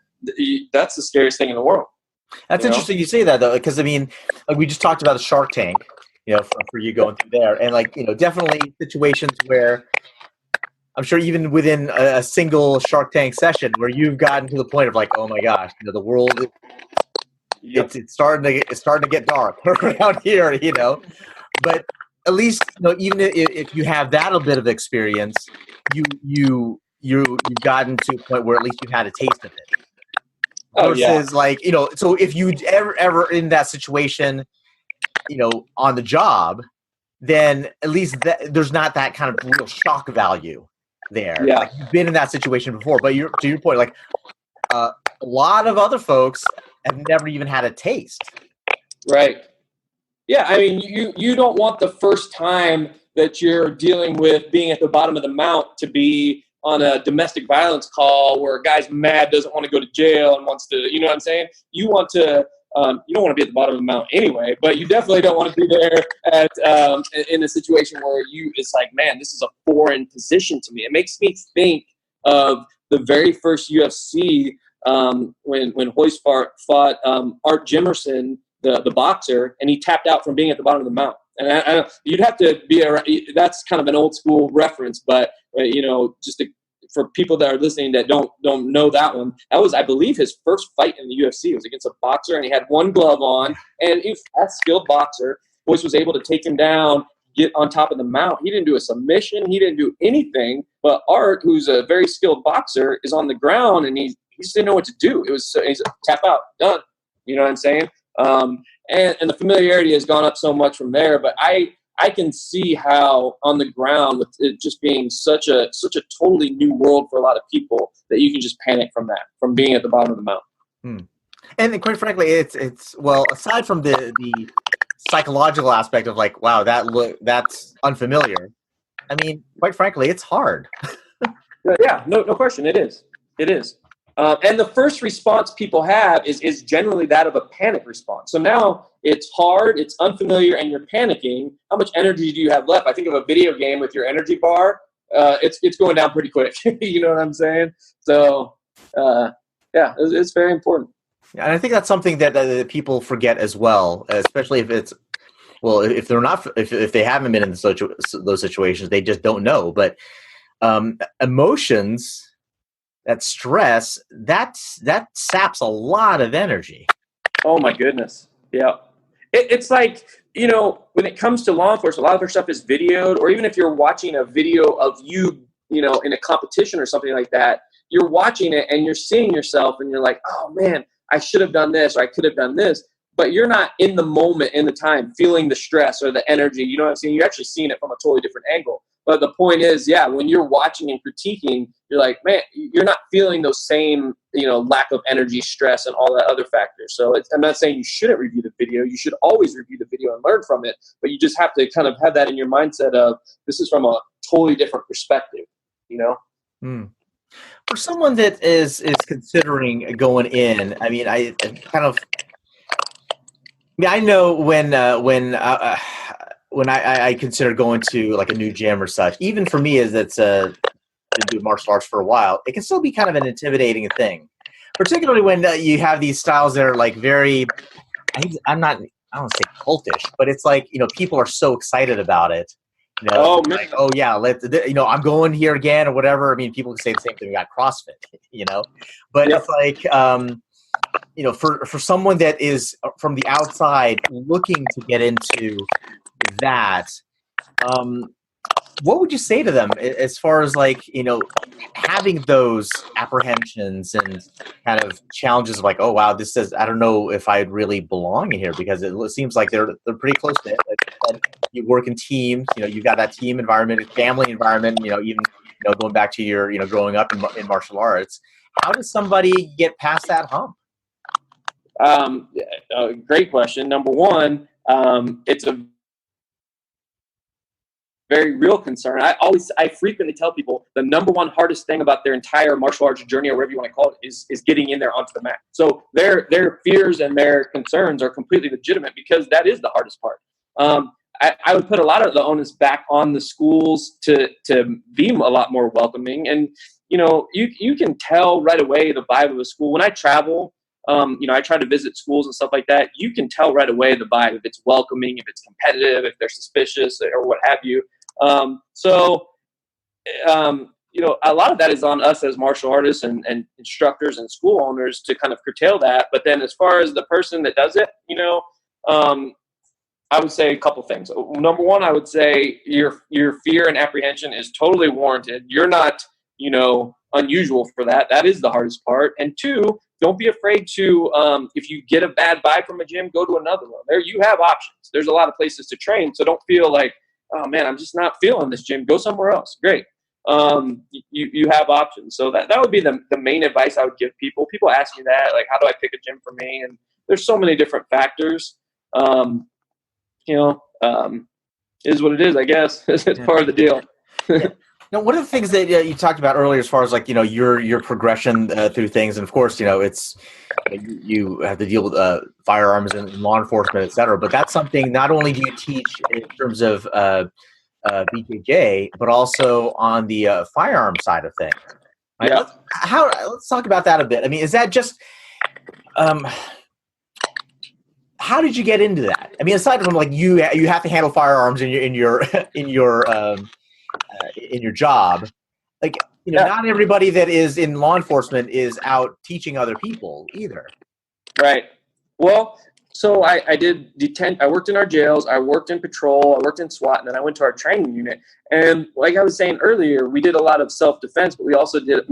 that's the scariest thing in the world. That's interesting you say that, though, because, we just talked about the Shark Tank. For you going through there. And definitely situations where I'm sure even within a single Shark Tank session where you've gotten to the point of like, oh my gosh, the world, it's starting to get dark around here, but at least, even if you have that a bit of experience, you've gotten to a point where at least you've had a taste of it. Versus so if you ever in that situation, on the job, then at least there's not that kind of real shock value there. Yeah. Like you've been in that situation before, but to your point, a lot of other folks have never even had a taste. Right. Yeah. You don't want the first time that you're dealing with being at the bottom of the mount to be on a domestic violence call where a guy's mad, doesn't want to go to jail and wants to, you know what I'm saying? You want to, you don't want to be at the bottom of the mountain anyway, but you definitely don't want to be there in a situation where it's like, man, this is a foreign position to me. It makes me think of the very first UFC when Hoist fought Art Jimerson, the boxer, and he tapped out from being at the bottom of the mountain. And you'd have to that's kind of an old school reference, but just for people that are listening that don't know that one, that was, I believe, his first fight in the UFC. It was against a boxer, and he had one glove on, and he was a skilled boxer. Boyce was able to take him down, get on top of the mount. He didn't do a submission. He didn't do anything. But Art, who's a very skilled boxer, is on the ground, and he just didn't know what to do. He's tap out, done. You know what I'm saying? And the familiarity has gone up so much from there. But I can see how on the ground, with it just being such a totally new world for a lot of people, that you can just panic from being at the bottom of the mountain. And quite frankly, it's well, aside from the psychological aspect of like, wow, that's unfamiliar. Quite frankly, it's hard. Yeah, no question, it is. And the first response people have is generally that of a panic response. So now it's hard, it's unfamiliar, and you're panicking. How much energy do you have left? I think of a video game with your energy bar. It's going down pretty quick. You know what I'm saying? So, it's very important. And I think that's something that people forget as well, especially if it's, well, if they're not, if they haven't been in those situations, they just don't know. But emotions, that stress, that saps a lot of energy. Oh my goodness. Yeah. It's like, when it comes to law enforcement, a lot of their stuff is videoed, or even if you're watching a video of you, in a competition or something like that, you're watching it and you're seeing yourself and you're like, oh man, I should have done this, or I could have done this. But you're not in the moment, in the time, feeling the stress or the energy. You know what I'm saying? You're actually seeing it from a totally different angle. But the point is, yeah, when you're watching and critiquing, you're like, man, you're not feeling those same, lack of energy, stress, and all that other factors. So I'm not saying you shouldn't review the video. You should always review the video and learn from it. But you just have to kind of have that in your mindset of, this is from a totally different perspective, Mm. For someone that is considering going in, I mean, I know when I consider going to like a new gym or such, even for me as it's been doing martial arts for a while, it can still be kind of an intimidating thing, particularly when you have these styles that are like very, I don't say cultish, but it's like, people are so excited about it. Oh, man. Like, oh yeah, I'm going here again or whatever. I mean, people can say the same thing about CrossFit, but Yep. It's like, for someone that is from the outside looking to get into that, what would you say to them as far as like, having those apprehensions and kind of challenges of like, oh wow, I don't know if I'd really belong in here, because it seems like they're pretty close to it. Like you work in teams, you've got that team environment, family environment, even, going back to your, growing up in martial arts. How does somebody get past that hump? Great question. Number one, it's a very real concern. I frequently tell people the number one hardest thing about their entire martial arts journey, or whatever you want to call it, is getting in there onto the mat. So their fears and their concerns are completely legitimate, because that is the hardest part. I would put a lot of the onus back on the schools to be a lot more welcoming. And, you can tell right away the vibe of a school. When I travel, I try to visit schools and stuff like that. You can tell right away the vibe, if it's welcoming, if it's competitive, if they're suspicious, or what have you. A lot of that is on us as martial artists and instructors and school owners to kind of curtail that. But then as far as the person that does it, I would say a couple things. Number one, I would say your fear and apprehension is totally warranted. You're not, unusual for that. That is the hardest part. And two, don't be afraid to, if you get a bad vibe from a gym, go to another one. There you have options. There's a lot of places to train. So don't feel like, oh man, I'm just not feeling this gym. Go somewhere else. Great. You have options. So that would be the main advice I would give people. People ask me that, like, how do I pick a gym for me? And there's so many different factors. Is what it is, I guess. It's part of the deal. Yeah. Now, one of the things that you talked about earlier, as far as like, your progression through things, and of course, it's you have to deal with firearms and law enforcement, et cetera. But that's something not only do you teach in terms of BJJ, but also on the firearm side of things. Right? Yeah. Let's talk about that a bit. I mean, is that just how did you get into that? I mean, aside from like you have to handle firearms in your job, like not everybody that is in law enforcement is out teaching other people either. Right. Well, so I did I worked in our jails, I worked in patrol, I worked in SWAT, and then I went to our training unit. And like I was saying earlier, we did a lot of self-defense, but we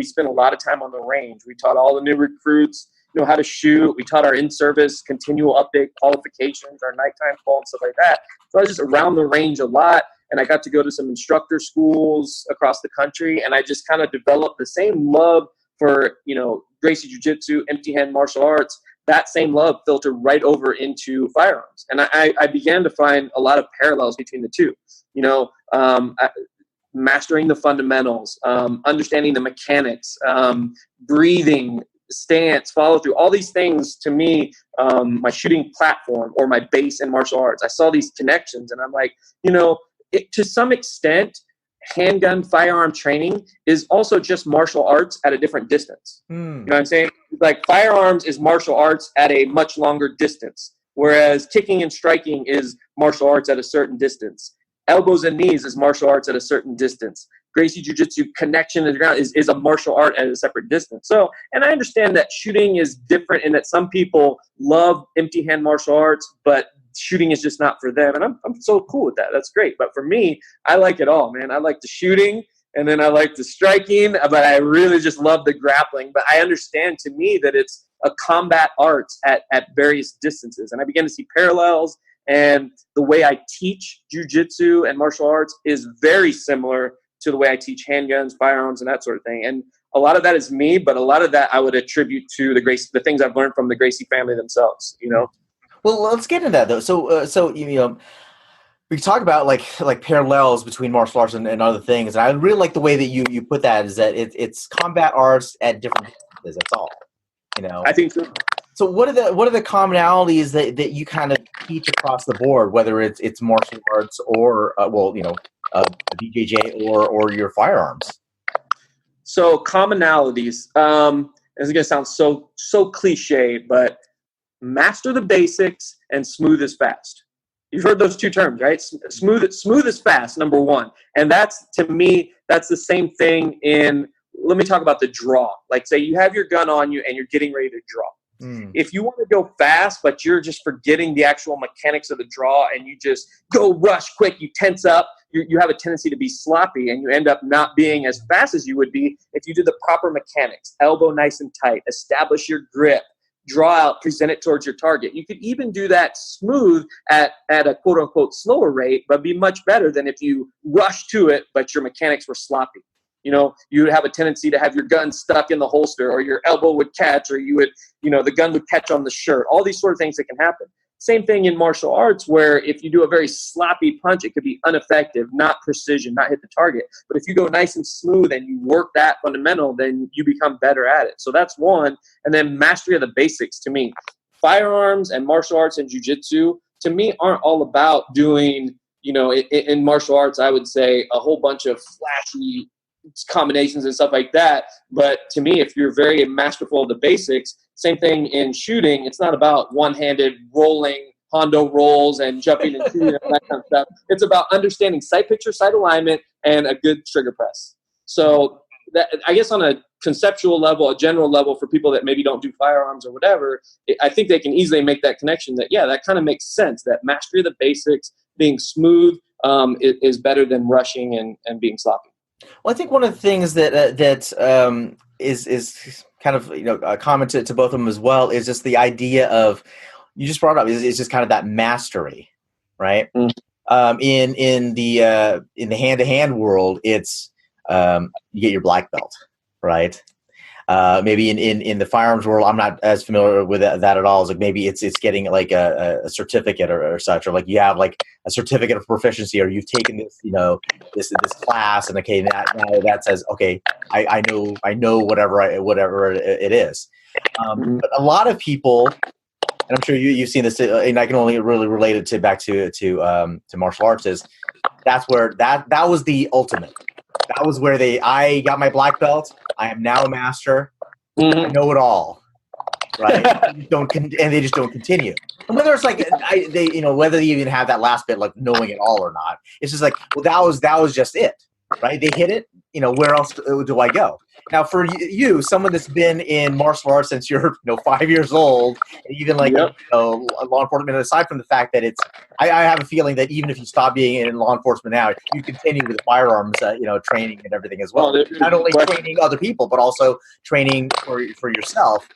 spent a lot of time on the range. We taught all the new recruits, how to shoot. We taught our in-service continual update qualifications, our nighttime call, and stuff like that. So I was just around the range a lot, and I got to go to some instructor schools across the country, and I just kind of developed the same love for, Gracie Jiu-Jitsu, empty hand martial arts. That same love filtered right over into firearms. And I began to find a lot of parallels between the two, mastering the fundamentals, understanding the mechanics, breathing, stance, follow through, all these things to me, my shooting platform or my base in martial arts. I saw these connections and I'm like, to some extent, handgun firearm training is also just martial arts at a different distance. You know what I'm saying? Like firearms is martial arts at a much longer distance, whereas kicking and striking is martial arts at a certain distance. Elbows and knees is martial arts at a certain distance. Gracie Jiu-Jitsu connection to the ground is a martial art at a separate distance. So, and I understand that shooting is different and that some people love empty hand martial arts, but shooting is just not for them. And I'm so cool with that. That's great. But for me, I like it all, man. I like the shooting. and then I like the striking, but I really just love the grappling. But I understand, to me, that it's a combat arts at various distances. And I began to see parallels, and the way I teach jiu-jitsu and martial arts is very similar to the way I teach handguns, firearms, and that sort of thing. And a lot of that is me, but a lot of that I would attribute to the things I've learned from the Gracie family themselves, you know? Well, let's get into that though. So you know, we talk about like parallels between martial arts and other things. And I really like the way that you put that, is that it's combat arts at different distances. That's all, you know? I think so. So what are the commonalities that you kind of teach across the board, whether it's martial arts or BJJ or your firearms? So commonalities, this is going to sound so cliche, but master the basics and smooth is fast. You've heard those two terms, right? Smooth is fast, number one. And that's, to me, that's the same thing let me talk about the draw. Like, say you have your gun on you and you're getting ready to draw. If you want to go fast, but you're just forgetting the actual mechanics of the draw and you just go rush quick, you tense up, you have a tendency to be sloppy, and you end up not being as fast as you would be if you did the proper mechanics. Elbow nice and tight, establish your grip, draw out, present it towards your target. You could even do that smooth at a quote-unquote slower rate, but be much better than if you rush to it, but your mechanics were sloppy. You know, you would have a tendency to have your gun stuck in the holster, or your elbow would catch, or the gun would catch on the shirt. All these sort of things that can happen. Same thing in martial arts, where if you do a very sloppy punch, it could be ineffective, not precision, not hit the target. But if you go nice and smooth and you work that fundamental, then you become better at it. So that's one. And then mastery of the basics, to me. Firearms and martial arts and jiu-jitsu, to me, aren't all about doing, in martial arts, I would say a whole bunch of flashy combinations and stuff like that. But to me, if you're very masterful of the basics, same thing in shooting. It's not about one-handed rolling Hondo rolls and jumping and shooting and that kind of stuff. It's about understanding sight picture, sight alignment, and a good trigger press. So that, I guess on a conceptual level, a general level, for people that maybe don't do firearms or whatever, I think they can easily make that connection that, yeah, that kind of makes sense, that mastery of the basics, being smooth, is better than rushing and being sloppy. Well, I think one of the things that is kind of a comment to both of them as well is just the idea of, you just brought up, is just kind of that mastery, right? Mm-hmm. In the hand-to-hand world, it's you get your black belt, right? Maybe in the firearms world, I'm not as familiar with that at all. It's like maybe it's getting like a certificate or such, or like you have like a certificate of proficiency, or you've taken this this class, and okay, now that says, okay, I know whatever it is. But a lot of people, and I'm sure you've seen this, and I can only really relate it back to martial arts, is that's where that was the ultimate. That was where I got my black belt. I am now a master. Mm-hmm. I know it all, right? And they just don't continue. And whether it's like whether they even have that last bit, like knowing it all or not, it's just like, well, that was just it, right? They hit it. Where else do I go? Now, for you, someone that's been in martial arts since you're 5 years old, and even like law enforcement, aside from the fact that I have a feeling that even if you stop being in law enforcement now, you continue with firearms, training and everything as well. Not only training other people, but also training for yourself.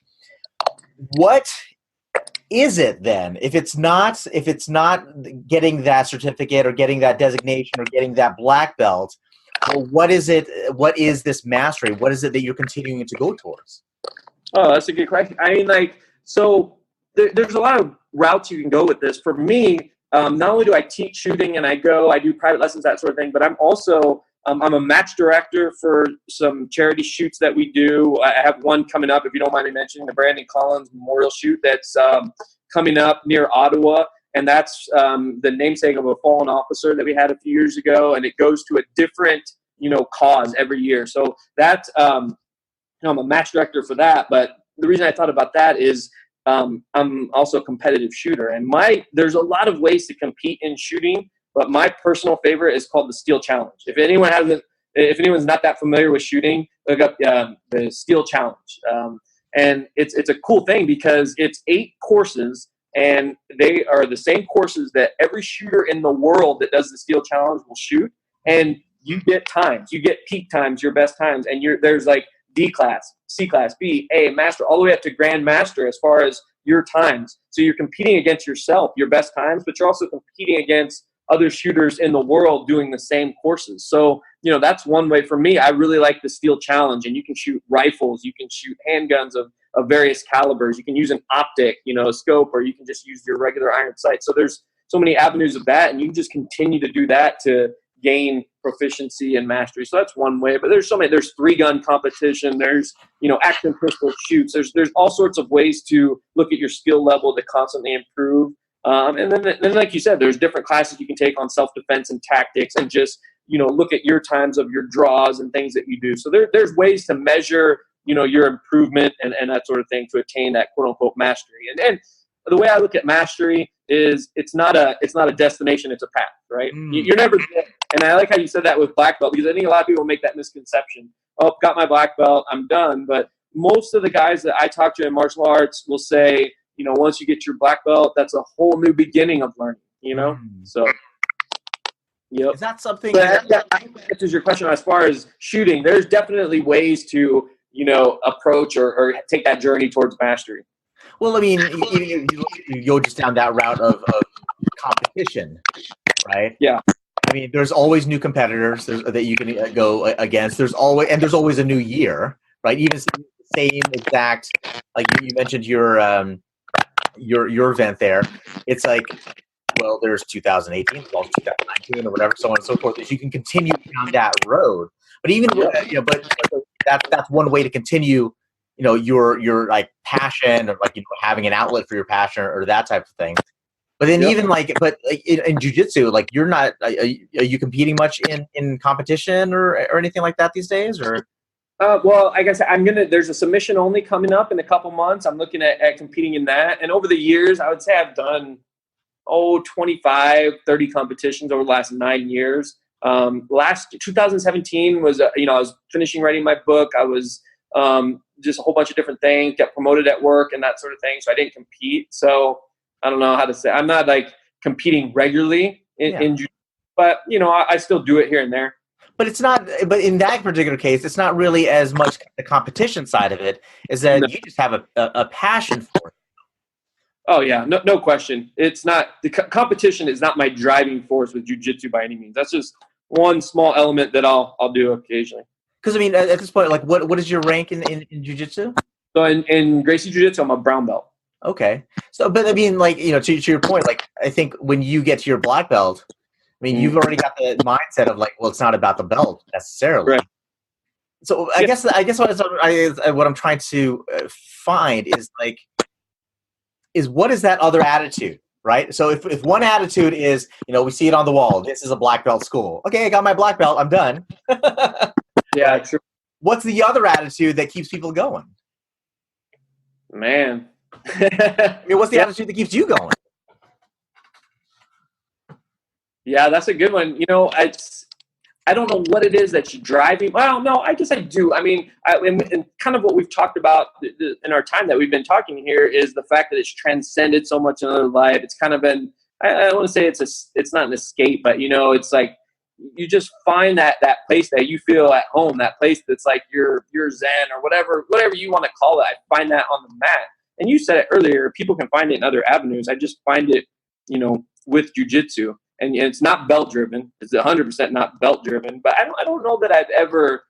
What is it then? If it's not getting that certificate or getting that designation or getting that black belt, well, what is it? What is this mastery? What is it that you're continuing to go towards? Oh, that's a good question. I mean, so there's a lot of routes you can go with this. For me, not only do I teach shooting and I do private lessons, that sort of thing, but I'm also I'm a match director for some charity shoots that we do. I have one coming up, if you don't mind me mentioning, the Brandon Collins Memorial Shoot that's coming up near Ottawa. And that's the namesake of a fallen officer that we had a few years ago, and it goes to a different, cause every year. So that's, I'm a match director for that. But the reason I thought about that is I'm also a competitive shooter, and there's a lot of ways to compete in shooting, but my personal favorite is called the Steel Challenge. If anyone's not that familiar with shooting, look up the Steel Challenge, and it's a cool thing because it's 8 courses. And they are the same courses that every shooter in the world that does the Steel Challenge will shoot. And you get times, you get peak times, your best times, and there's like D class, C class, B, A, master, all the way up to grand master as far as your times. So you're competing against yourself, your best times, but you're also competing against other shooters in the world doing the same courses. So, that's one way for me. I really like the steel challenge, and you can shoot rifles, you can shoot handguns of various calibers. You can use an optic, a scope, or you can just use your regular iron sight. So there's so many avenues of that, and you can just continue to do that to gain proficiency and mastery. So that's one way, but there's so many. There's 3-gun competition. There's, action pistol shoots. There's all sorts of ways to look at your skill level to constantly improve. And then, like you said, there's different classes you can take on self-defense and tactics, and just, look at your times of your draws and things that you do. So there's ways to measure, your improvement and that sort of thing to attain that quote unquote mastery. And the way I look at mastery is it's not a destination, it's a path, right? You're never there. And I like how you said that with black belt, because I think a lot of people make that misconception. Oh, got my black belt, I'm done. But most of the guys that I talk to in martial arts will say, once you get your black belt, that's a whole new beginning of learning, So, yep. Is that something that answers your question as far as shooting? There's definitely ways to, approach or take that journey towards mastery. Well, I mean, you go just down that route of competition, right? Yeah. I mean, there's always new competitors that you can go against. There's always a new year, right? Even the same exact, like you mentioned your event there. It's like, well, there's 2018, well, 2019, or whatever, so on and so forth. That you can continue down that road. But even but that's one way to continue. Your like passion, or like having an outlet for your passion, or that type of thing. But then even in jiu-jitsu, like you're not, are you competing much in competition or anything like that these days, or? Well, I guess there's a submission only coming up in a couple months. I'm looking at competing in that. And over the years, I would say I've done, 25, 30 competitions over the last 9 years. Last 2017 was, I was finishing writing my book. I was just a whole bunch of different things, got promoted at work and that sort of thing. So I didn't compete. So I don't know how to say. I'm not like competing regularly in jiu-jitsu, but I still do it here and there. But it's not. But in that particular case, it's not really as much the competition side of it, is that you just have a passion for it. Oh yeah, no question. It's not the competition is not my driving force with jiu-jitsu by any means. That's just one small element that I'll do occasionally. Because I mean, at this point, like, what is your rank in jiu-jitsu? So in Gracie Jiu-Jitsu, I'm a brown belt. Okay. So, but I mean, like, to your point, like, I think when you get to your black belt, I mean, you've already got the mindset of like, well, it's not about the belt necessarily. Right. So I guess what I'm trying to find is what is that other attitude, right? So if one attitude is, we see it on the wall, this is a black belt school. Okay, I got my black belt, I'm done. Yeah, true. What's the other attitude that keeps people going? Man. I mean, what's the attitude that keeps you going? Yeah, that's a good one. I don't know what it is that's driving. Well, no, I guess I do. I mean, and kind of what we've talked about in our time that we've been talking here is the fact that it's transcended so much in other life. It's kind of been, I don't want to say it's not an escape, but it's like you just find that place that you feel at home, that place that's like your zen or whatever you want to call it. I find that on the mat. And you said it earlier, people can find it in other avenues. I just find it, with jiu-jitsu. And it's not belt driven. It's 100% not belt driven. But I don't know that I've ever,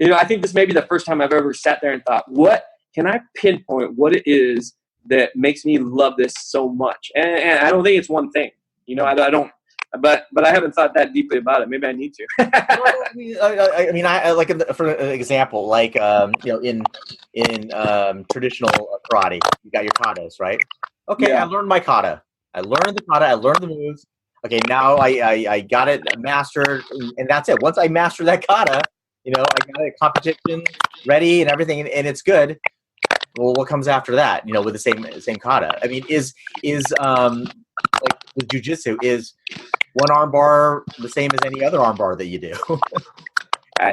I think this may be the first time I've ever sat there and thought, what can I pinpoint what it is that makes me love this so much? And I don't think it's one thing. I don't. But I haven't thought that deeply about it. Maybe I need to. I mean, like for an example, like in traditional karate, you got your katas, right? Okay, yeah. I learned my kata. I learned the kata. I learned the moves. Okay, now I got it mastered, and that's it. Once I master that kata, I got a competition ready and everything, and it's good. Well, what comes after that? With the same kata. I mean, is like with jiu-jitsu, is one arm bar the same as any other arm bar that you do?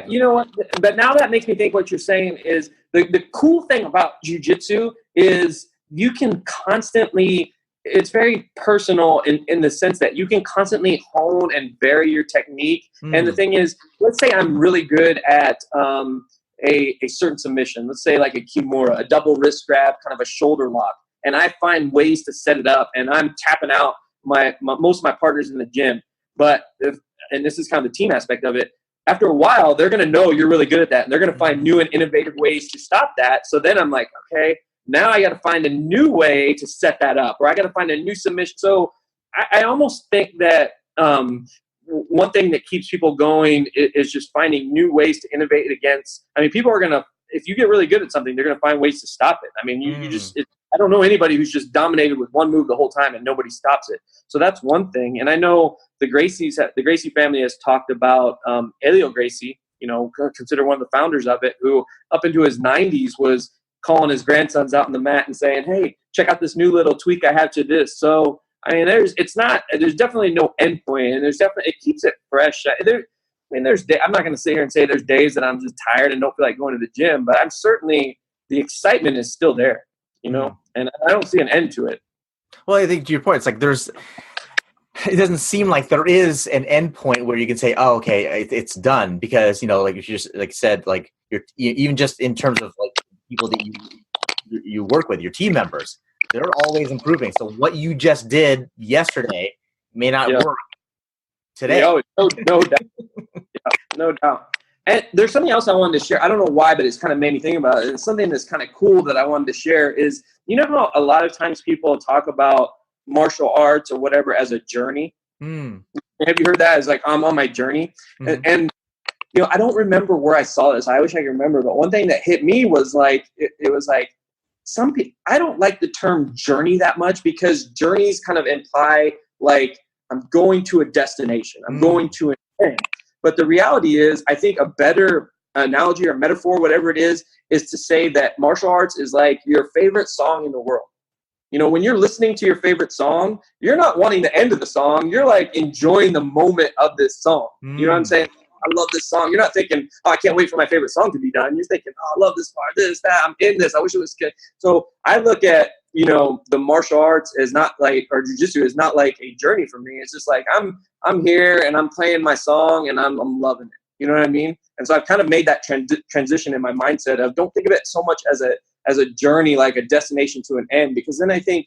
You know what? But now that makes me think what you're saying is the cool thing about jiu-jitsu is you can constantly it's very personal in the sense that you can constantly hone and vary your technique. And the thing is, let's say I'm really good at a certain submission. Let's say like a Kimura, a double wrist grab, kind of a shoulder lock. And I find ways to set it up, and I'm tapping out most of my partners in the gym. But and this is kind of the team aspect of it, after a while, they're going to know you're really good at that, and they're going to find new and innovative ways to stop that. So then I'm like, okay, now I got to find a new way to set that up, or I got to find a new submission. So I almost think that one thing that keeps people going is just finding new ways to innovate against. I mean, people are going to, if you get really good at something, they're going to find ways to stop it. I mean, you just, I don't know anybody who's just dominated with one move the whole time and nobody stops it. So that's one thing. And I know the Gracie family has talked about Elio Gracie, considered one of the founders of it, who up into his 90s was calling his grandsons out on the mat and saying, hey, check out this new little tweak I have to this. So, I mean, there's definitely no end point, and it keeps it fresh. I'm not going to sit here and say there's days that I'm just tired and don't feel like going to the gym, but I'm certainly, the excitement is still there, and I don't see an end to it. Well, I think to your point, it's like it doesn't seem like there is an end point where you can say, oh, okay, it's done, because, like you just like said, like even just in terms of like people that you work with, your team members, they're always improving. So what you just did yesterday may not work today. No doubt. No doubt. And there's something else I wanted to share. I don't know why, but it's kind of made me think about it. It's something that's kind of cool that I wanted to share is, how a lot of times people talk about martial arts or whatever as a journey. Have you heard that? It's like, I'm on my journey. And I don't remember where I saw this. I wish I could remember. But one thing that hit me was like, it was like, some people, I don't like the term journey that much, because journeys kind of imply like I'm going to a destination. I'm going to an end. But the reality is, I think a better analogy or metaphor, whatever it is to say that martial arts is like your favorite song in the world. When you're listening to your favorite song, you're not wanting the end of the song. You're like enjoying the moment of this song. You know what I'm saying? I love this song. You're not thinking, oh, I can't wait for my favorite song to be done. You're thinking, oh, I love this part, this, that. I'm in this. I wish it was good. So I look at, the martial arts as not like, or jiu-jitsu is not like a journey for me. It's just like, I'm here and I'm playing my song and I'm loving it. You know what I mean? And so I've kind of made that transition in my mindset of, don't think of it so much as a journey, like a destination to an end, because then I think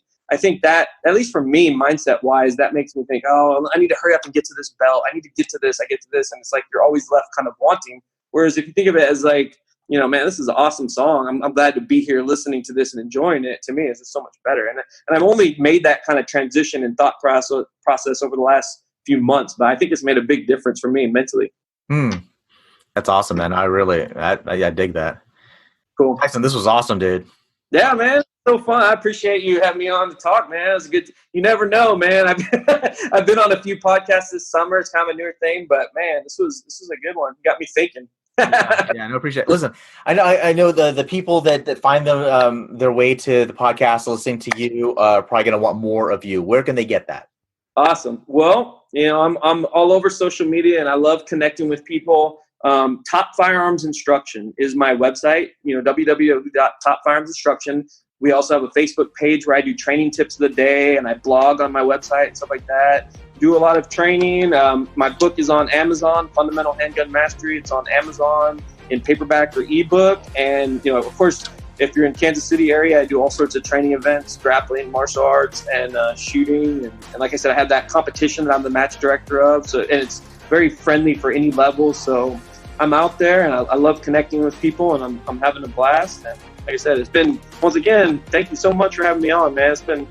that, at least for me, mindset wise, that makes me think, oh, I need to hurry up and get to this belt. I need to get to this. I get to this. And it's like, you're always left kind of wanting. Whereas if you think of it as like, man, this is an awesome song. I'm glad to be here listening to this and enjoying it. To me, it's just so much better. And I've only made that kind of transition and thought process over the last few months, but I think it's made a big difference for me mentally. That's awesome, man. I dig that. Cool. Tyson, this was awesome, dude. Yeah, man. So fun. I appreciate you having me on to talk, man. It was good. You never know, man. I've been on a few podcasts this summer. It's kind of a newer thing, but man, this was a good one. You got me thinking. Yeah, no, appreciate it. Listen, I know the people that find their way to the podcast listening to you are probably going to want more of you. Where can they get that? Awesome. Well, I'm all over social media, and I love connecting with people. Top Firearms Instruction is my website, www.topfirearmsinstruction. We also have a Facebook page where I do training tips of the day, and I blog on my website and stuff like that. Do a lot of training. My book is on Amazon, Fundamental Handgun Mastery. It's on Amazon in paperback or ebook. And, of course, if you're in Kansas City area, I do all sorts of training events, grappling, martial arts, and shooting. And like I said, I have that competition that I'm the match director of. So, and it's very friendly for any level. So I'm out there, and I love connecting with people, and I'm having a blast. And like I said, it's been, once again, thank you so much for having me on, man. It's been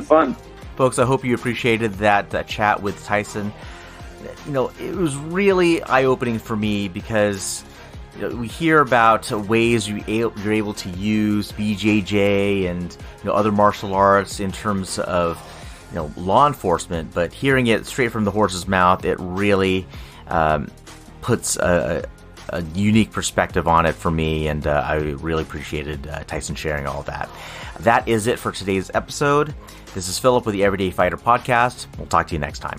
fun. Folks, I hope you appreciated that chat with Tyson. It was really eye-opening for me, because we hear about ways you're able to use BJJ and other martial arts in terms of law enforcement, but hearing it straight from the horse's mouth, it really puts a unique perspective on it for me, and I really appreciated Tyson sharing all of that. That is it for today's episode. This is Philip with the Everyday Fighter Podcast. We'll talk to you next time.